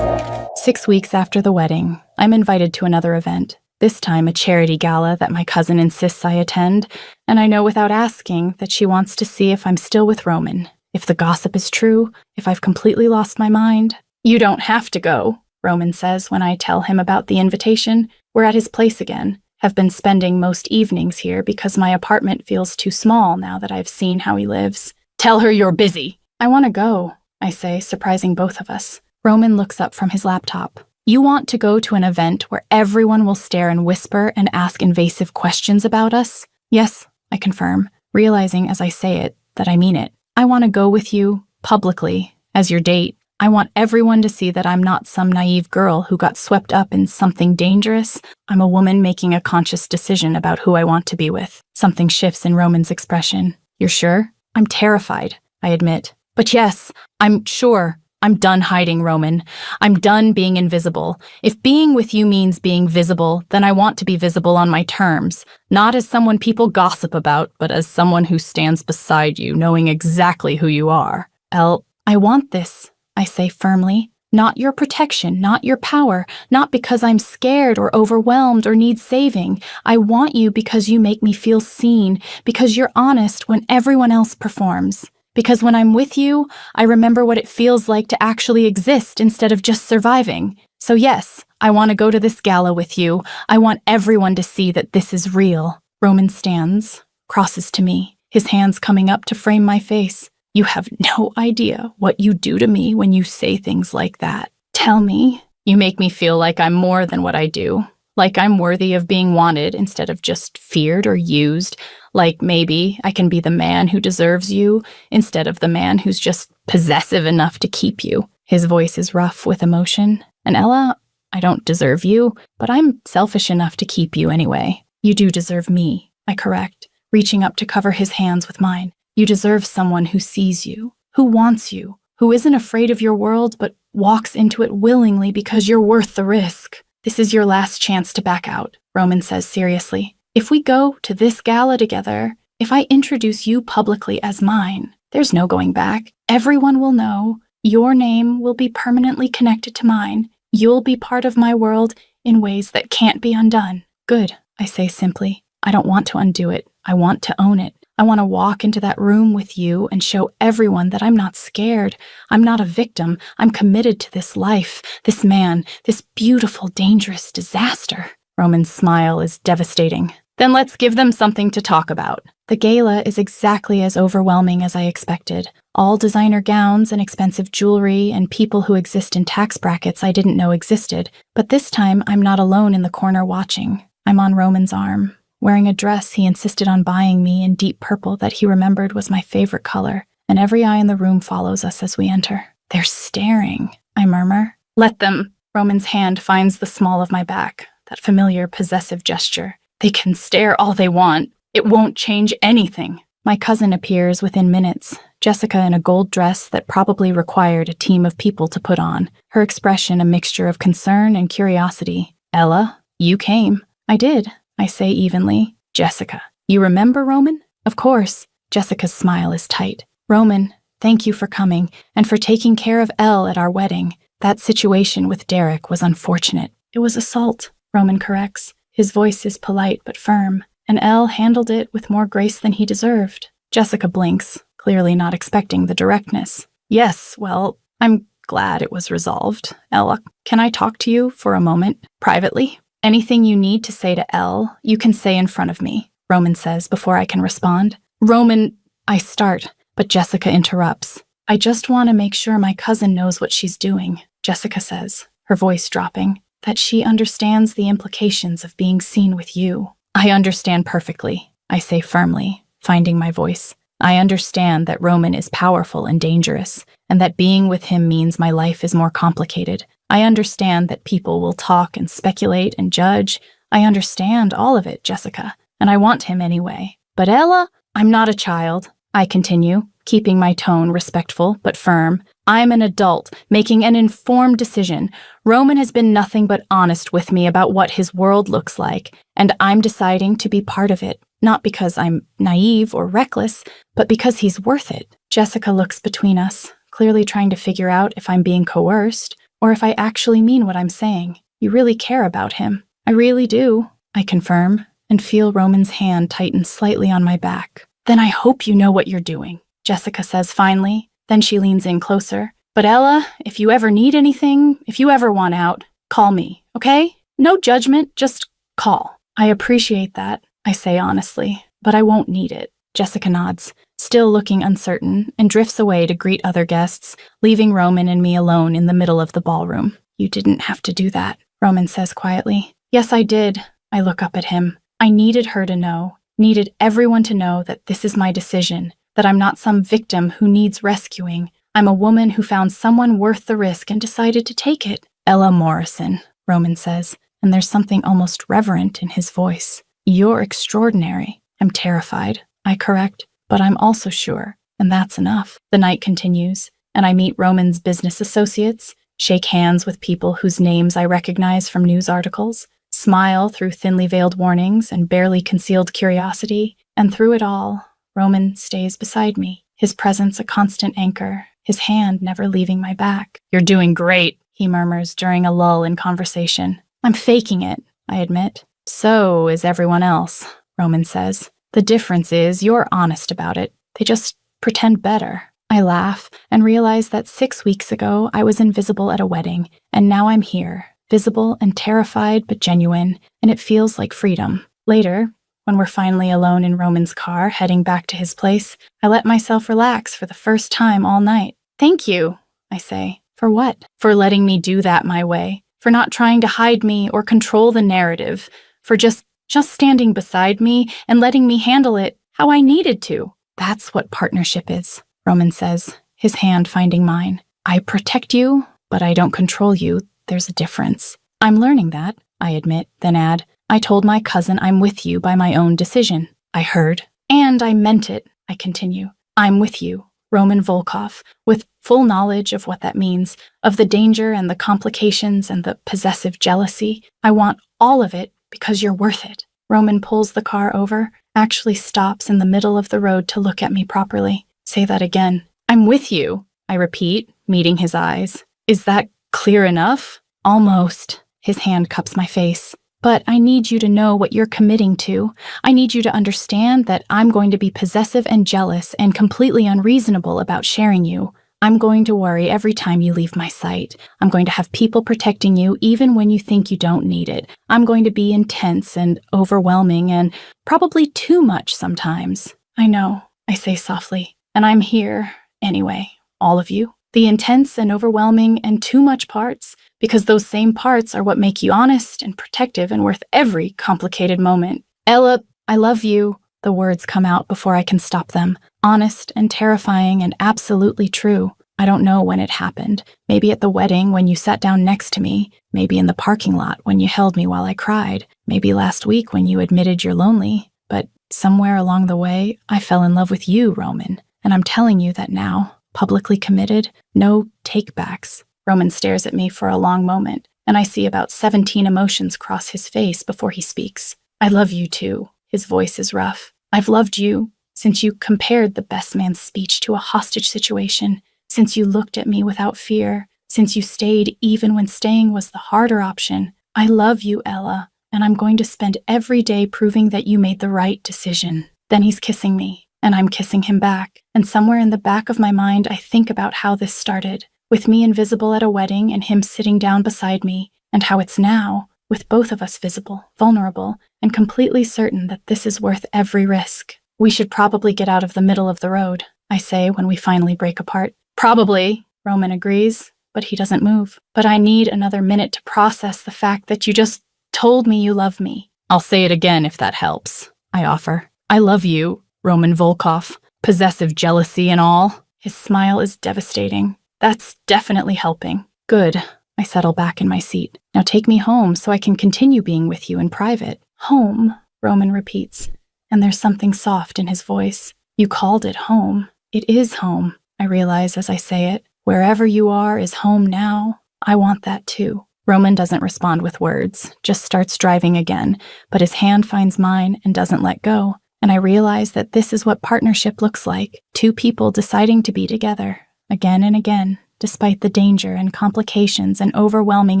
B: 6 weeks after the wedding, I'm invited to another event, this time a charity gala that my cousin insists I attend, and I know without asking that she wants to see if I'm still with Roman, if the gossip is true, if I've completely lost my mind. You don't have to go, Roman says when I tell him about the invitation. We're at his place again, have been spending most evenings here because my apartment feels too small now that I've seen how he lives. Tell her you're busy. I want to go, I say, surprising both of us. Roman looks up from his laptop. You want to go to an event where everyone will stare and whisper and ask invasive questions about us? Yes, I confirm, realizing as I say it that I mean it. I want to go with you, publicly, as your date. I want everyone to see that I'm not some naive girl who got swept up in something dangerous. I'm a woman making a conscious decision about who I want to be with. Something shifts in Roman's expression. You're sure? I'm terrified, I admit. But yes, I'm sure. I'm done hiding, Roman. I'm done being invisible. If being with you means being visible, then I want to be visible on my terms. Not as someone people gossip about, but as someone who stands beside you, knowing exactly who you are. Elle, I want this, I say firmly. Not your protection, not your power, not because I'm scared or overwhelmed or need saving. I want you because you make me feel seen, because you're honest when everyone else performs. Because when I'm with you, I remember what it feels like to actually exist instead of just surviving. So yes, I want to go to this gala with you. I want everyone to see that this is real. Roman stands, crosses to me, his hands coming up to frame my face. You have no idea what you do to me when you say things like that. Tell me. You make me feel like I'm more than what I do. Like I'm worthy of being wanted instead of just feared or used. Like maybe I can be the man who deserves you instead of the man who's just possessive enough to keep you. His voice is rough with emotion. And Ella, I don't deserve you, but I'm selfish enough to keep you anyway. You do deserve me, I correct, reaching up to cover his hands with mine. You deserve someone who sees you, who wants you, who isn't afraid of your world but walks into it willingly because you're worth the risk. This is your last chance to back out, Roman says seriously. If we go to this gala together, if I introduce you publicly as mine, there's no going back. Everyone will know. Your name will be permanently connected to mine. You'll be part of my world in ways that can't be undone. Good, I say simply. I don't want to undo it. I want to own it. I want to walk into that room with you and show everyone that I'm not scared. I'm not a victim. I'm committed to this life, this man, this beautiful, dangerous disaster. Roman's smile is devastating. Then let's give them something to talk about. The gala is exactly as overwhelming as I expected. All designer gowns and expensive jewelry and people who exist in tax brackets I didn't know existed. But this time, I'm not alone in the corner watching. I'm on Roman's arm, wearing a dress he insisted on buying me in deep purple that he remembered was my favorite color, and every eye in the room follows us as we enter. They're staring, I murmur. Let them. Roman's hand finds the small of my back, that familiar possessive gesture. They can stare all they want. It won't change anything. My cousin appears within minutes, Jessica in a gold dress that probably required a team of people to put on, her expression a mixture of concern and curiosity. Ella, you came. I did, I say evenly. Jessica, you remember Roman? Of course. Jessica's smile is tight. Roman, thank you for coming and for taking care of Elle at our wedding. That situation with Derek was unfortunate. It was assault, Roman corrects. His voice is polite but firm, and Elle handled it with more grace than he deserved. Jessica blinks, clearly not expecting the directness. Yes, well, I'm glad it was resolved. Ella, can I talk to you for a moment, privately? Anything you need to say to Elle, you can say in front of me, Roman says before I can respond. Roman, I start, but Jessica interrupts. I just want to make sure my cousin knows what she's doing, Jessica says, her voice dropping, that she understands the implications of being seen with you. I understand perfectly, I say firmly, finding my voice. I understand that Roman is powerful and dangerous, and that being with him means my life is more complicated. I understand that people will talk and speculate and judge. I understand all of it, Jessica, and I want him anyway. But Ella, I'm not a child, I continue, keeping my tone respectful but firm. I'm an adult, making an informed decision. Roman has been nothing but honest with me about what his world looks like, and I'm deciding to be part of it, not because I'm naive or reckless, but because he's worth it. Jessica looks between us, clearly trying to figure out if I'm being coerced, or if I actually mean what I'm saying. You really care about him. I really do, I confirm, and feel Roman's hand tighten slightly on my back. Then I hope you know what you're doing, Jessica says finally. Then she leans in closer. But Ella, if you ever need anything, if you ever want out, call me, okay? No judgment, just call. I appreciate that, I say honestly, but I won't need it. Jessica nods, still looking uncertain, and drifts away to greet other guests, leaving Roman and me alone in the middle of the ballroom. You didn't have to do that, Roman says quietly. Yes, I did. I look up at him. I needed her to know, needed everyone to know that this is my decision, that I'm not some victim who needs rescuing. I'm a woman who found someone worth the risk and decided to take it. Ella Morrison, Roman says, and there's something almost reverent in his voice. You're extraordinary. I'm terrified, I correct, but I'm also sure, and that's enough. The night continues, and I meet Roman's business associates, shake hands with people whose names I recognize from news articles, smile through thinly veiled warnings and barely concealed curiosity, and through it all, Roman stays beside me, his presence a constant anchor, his hand never leaving my back. You're doing great, he murmurs during a lull in conversation. I'm faking it, I admit. So is everyone else, Roman says. The difference is you're honest about it. They just pretend better. I laugh and realize that 6 weeks ago I was invisible at a wedding, and now I'm here, visible and terrified but genuine, and it feels like freedom. Later, when we're finally alone in Roman's car heading back to his place, I let myself relax for the first time all night. Thank you, I say. For what? For letting me do that my way, for not trying to hide me or control the narrative, for just standing beside me and letting me handle it how I needed to. That's what partnership is, Roman says, his hand finding mine. I protect you, but I don't control you. There's a difference. I'm learning that, I admit, then add, I told my cousin I'm with you by my own decision. I heard. And I meant it, I continue. I'm with you, Roman Volkov, with full knowledge of what that means, of the danger and the complications and the possessive jealousy. I want all of it because you're worth it. Roman pulls the car over, actually stops in the middle of the road to look at me properly. Say that again. I'm with you, I repeat, meeting his eyes. Is that clear enough? Almost. His hand cups my face. But I need you to know what you're committing to. I need you to understand that I'm going to be possessive and jealous and completely unreasonable about sharing you. I'm going to worry every time you leave my sight. I'm going to have people protecting you even when you think you don't need it. I'm going to be intense and overwhelming and probably too much sometimes. I know, I say softly, and I'm here anyway, all of you. The intense and overwhelming and too much parts, because those same parts are what make you honest and protective and worth every complicated moment. Ella, I love you. The words come out before I can stop them. Honest and terrifying and absolutely true. I don't know when it happened. Maybe at the wedding when you sat down next to me. Maybe in the parking lot when you held me while I cried. Maybe last week when you admitted you're lonely. But somewhere along the way, I fell in love with you, Roman. And I'm telling you that now, publicly committed, no take-backs. Roman stares at me for a long moment, and I see about 17 emotions cross his face before he speaks. I love you too. His voice is rough. I've loved you since you compared the best man's speech to a hostage situation, since you looked at me without fear, since you stayed even when staying was the harder option. I love you, Ella, and I'm going to spend every day proving that you made the right decision. Then he's kissing me, and I'm kissing him back, and somewhere in the back of my mind I think about how this started, with me invisible at a wedding and him sitting down beside me, and how it's now, with both of us visible, vulnerable, and completely certain that this is worth every risk. We should probably get out of the middle of the road, I say when we finally break apart. Probably, Roman agrees, but he doesn't move. But I need another minute to process the fact that you just told me you love me. I'll say it again if that helps, I offer. I love you, Roman Volkov, possessive jealousy and all. His smile is devastating. That's definitely helping. Good. I settle back in my seat. Now take me home so I can continue being with you in private. Home, Roman repeats, and there's something soft in his voice. You called it home. It is home, I realize as I say it. Wherever you are is home now. I want that too. Roman doesn't respond with words, just starts driving again, but his hand finds mine and doesn't let go. And I realize that this is what partnership looks like. Two people deciding to be together, again and again, despite the danger and complications and overwhelming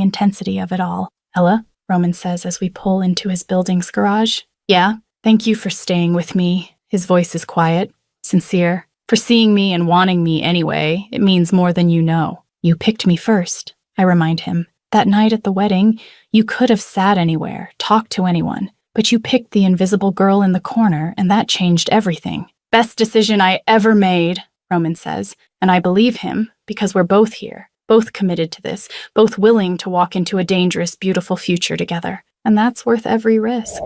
B: intensity of it all. Ella, Roman says as we pull into his building's garage. Yeah, thank you for staying with me. His voice is quiet, sincere. For seeing me and wanting me anyway, it means more than you know. You picked me first, I remind him. That night at the wedding, you could have sat anywhere, talked to anyone, But you picked the invisible girl in the corner, and that changed everything. Best decision I ever made, Roman says, and I believe him because we're both here, both committed to this, both willing to walk into a dangerous, beautiful future together. And that's worth every risk.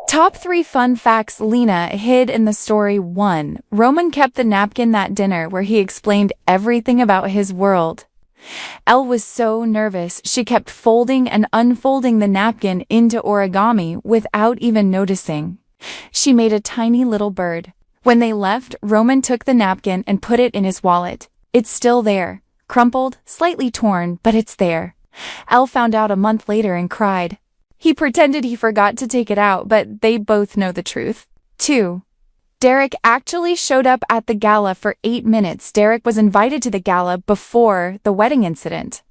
C: Top 3 fun facts Lena hid in the story. 1. Roman kept the napkin that dinner where he explained everything about his world. Elle was so nervous she kept folding and unfolding the napkin into origami without even noticing. She made a tiny little bird. When they left, Roman took the napkin and put it in his wallet. It's still there. Crumpled, slightly torn, but it's there. Elle found out a month later and cried. He pretended he forgot to take it out, but they both know the truth. 2. Derek actually showed up at the gala for 8 minutes. Derek was invited to the gala before the wedding incident.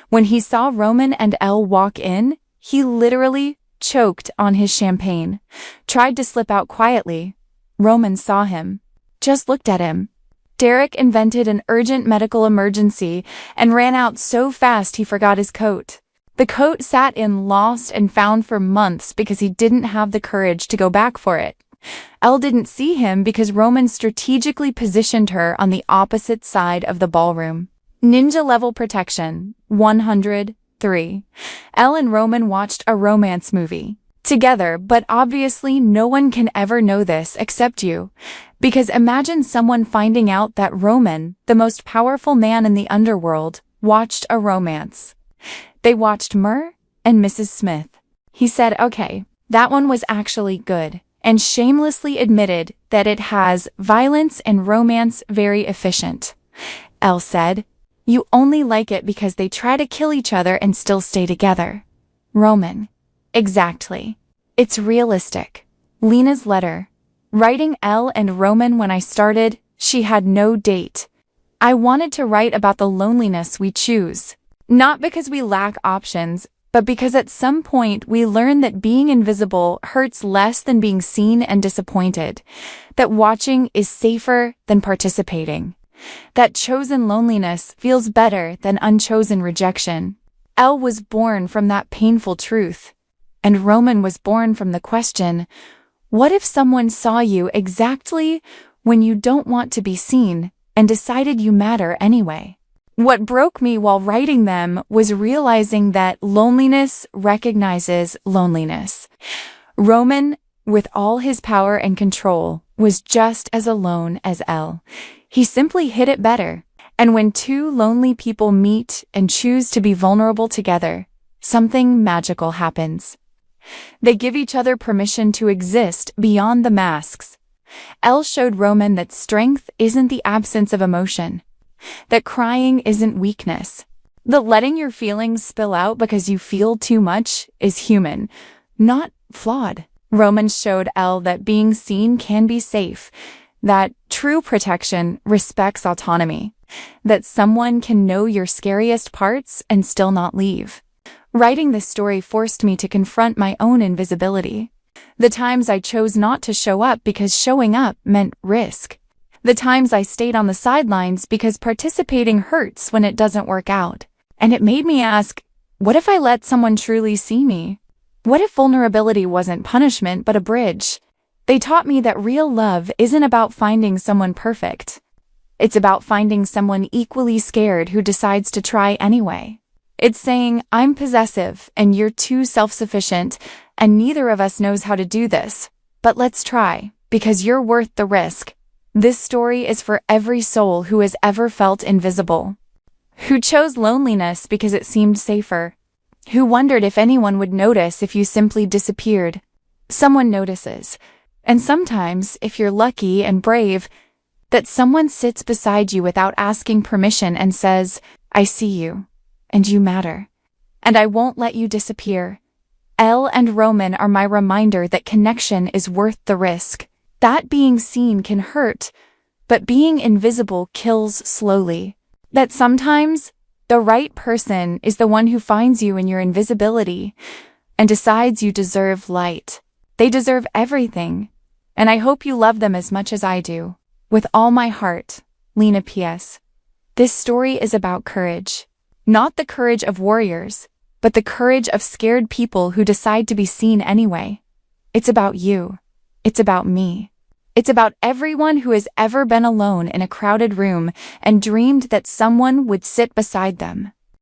C: When he saw Roman and Elle walk in, he literally choked on his champagne, tried to slip out quietly. Roman saw him, just looked at him. Derek invented an urgent medical emergency and ran out so fast he forgot his coat. The coat sat in lost and found for months because he didn't have the courage to go back for it. Elle didn't see him because Roman strategically positioned her on the opposite side of the ballroom. Ninja level protection. 103. Elle and Roman watched a romance movie together, but obviously no one can ever know this except you. Because imagine someone finding out that Roman, the most powerful man in the underworld, watched a romance. They watched Mur and Mrs. Smith. He said, okay, that one was actually good, and shamelessly admitted that it has violence and romance very efficient. Elle said, you only like it because they try to kill each other and still stay together. Roman. Exactly. It's realistic. Lena's letter. Writing Elle and Roman when I started, she had no date. I wanted to write about the loneliness we choose. Not because we lack options, but because at some point we learn that being invisible hurts less than being seen and disappointed, that watching is safer than participating, that chosen loneliness feels better than unchosen rejection. Elle was born from that painful truth, and Roman was born from the question, what if someone saw you exactly when you don't want to be seen and decided you matter anyway? What broke me while writing them was realizing that loneliness recognizes loneliness. Roman, with all his power and control, was just as alone as Elle. He simply hid it better. And when two lonely people meet and choose to be vulnerable together, something magical happens. They give each other permission to exist beyond the masks. Elle showed Roman that strength isn't the absence of emotion, that crying isn't weakness, that letting your feelings spill out because you feel too much is human, not flawed. Roman showed Elle that being seen can be safe, that true protection respects autonomy, that someone can know your scariest parts and still not leave. Writing this story forced me to confront my own invisibility. The times I chose not to show up because showing up meant risk. The times I stayed on the sidelines because participating hurts when it doesn't work out. And it made me ask, what if I let someone truly see me? What if vulnerability wasn't punishment but a bridge? They taught me that real love isn't about finding someone perfect. It's about finding someone equally scared who decides to try anyway. It's saying, I'm possessive and you're too self-sufficient and neither of us knows how to do this. But let's try, because you're worth the risk. This story is for every soul who has ever felt invisible, who chose loneliness because it seemed safer, who wondered if anyone would notice if you simply disappeared. Someone notices, and sometimes, if you're lucky and brave, that someone sits beside you without asking permission and says, I see you, and you matter, and I won't let you disappear. Elle and Roman are my reminder that connection is worth the risk. That being seen can hurt, but being invisible kills slowly. That sometimes the right person is the one who finds you in your invisibility and decides you deserve light. They deserve everything, and I hope you love them as much as I do. With all my heart, Lena P.S. This story is about courage. Not the courage of warriors, but the courage of scared people who decide to be seen anyway. It's about you. It's about me. It's about everyone who has ever been alone in a crowded room and dreamed that someone would sit beside them.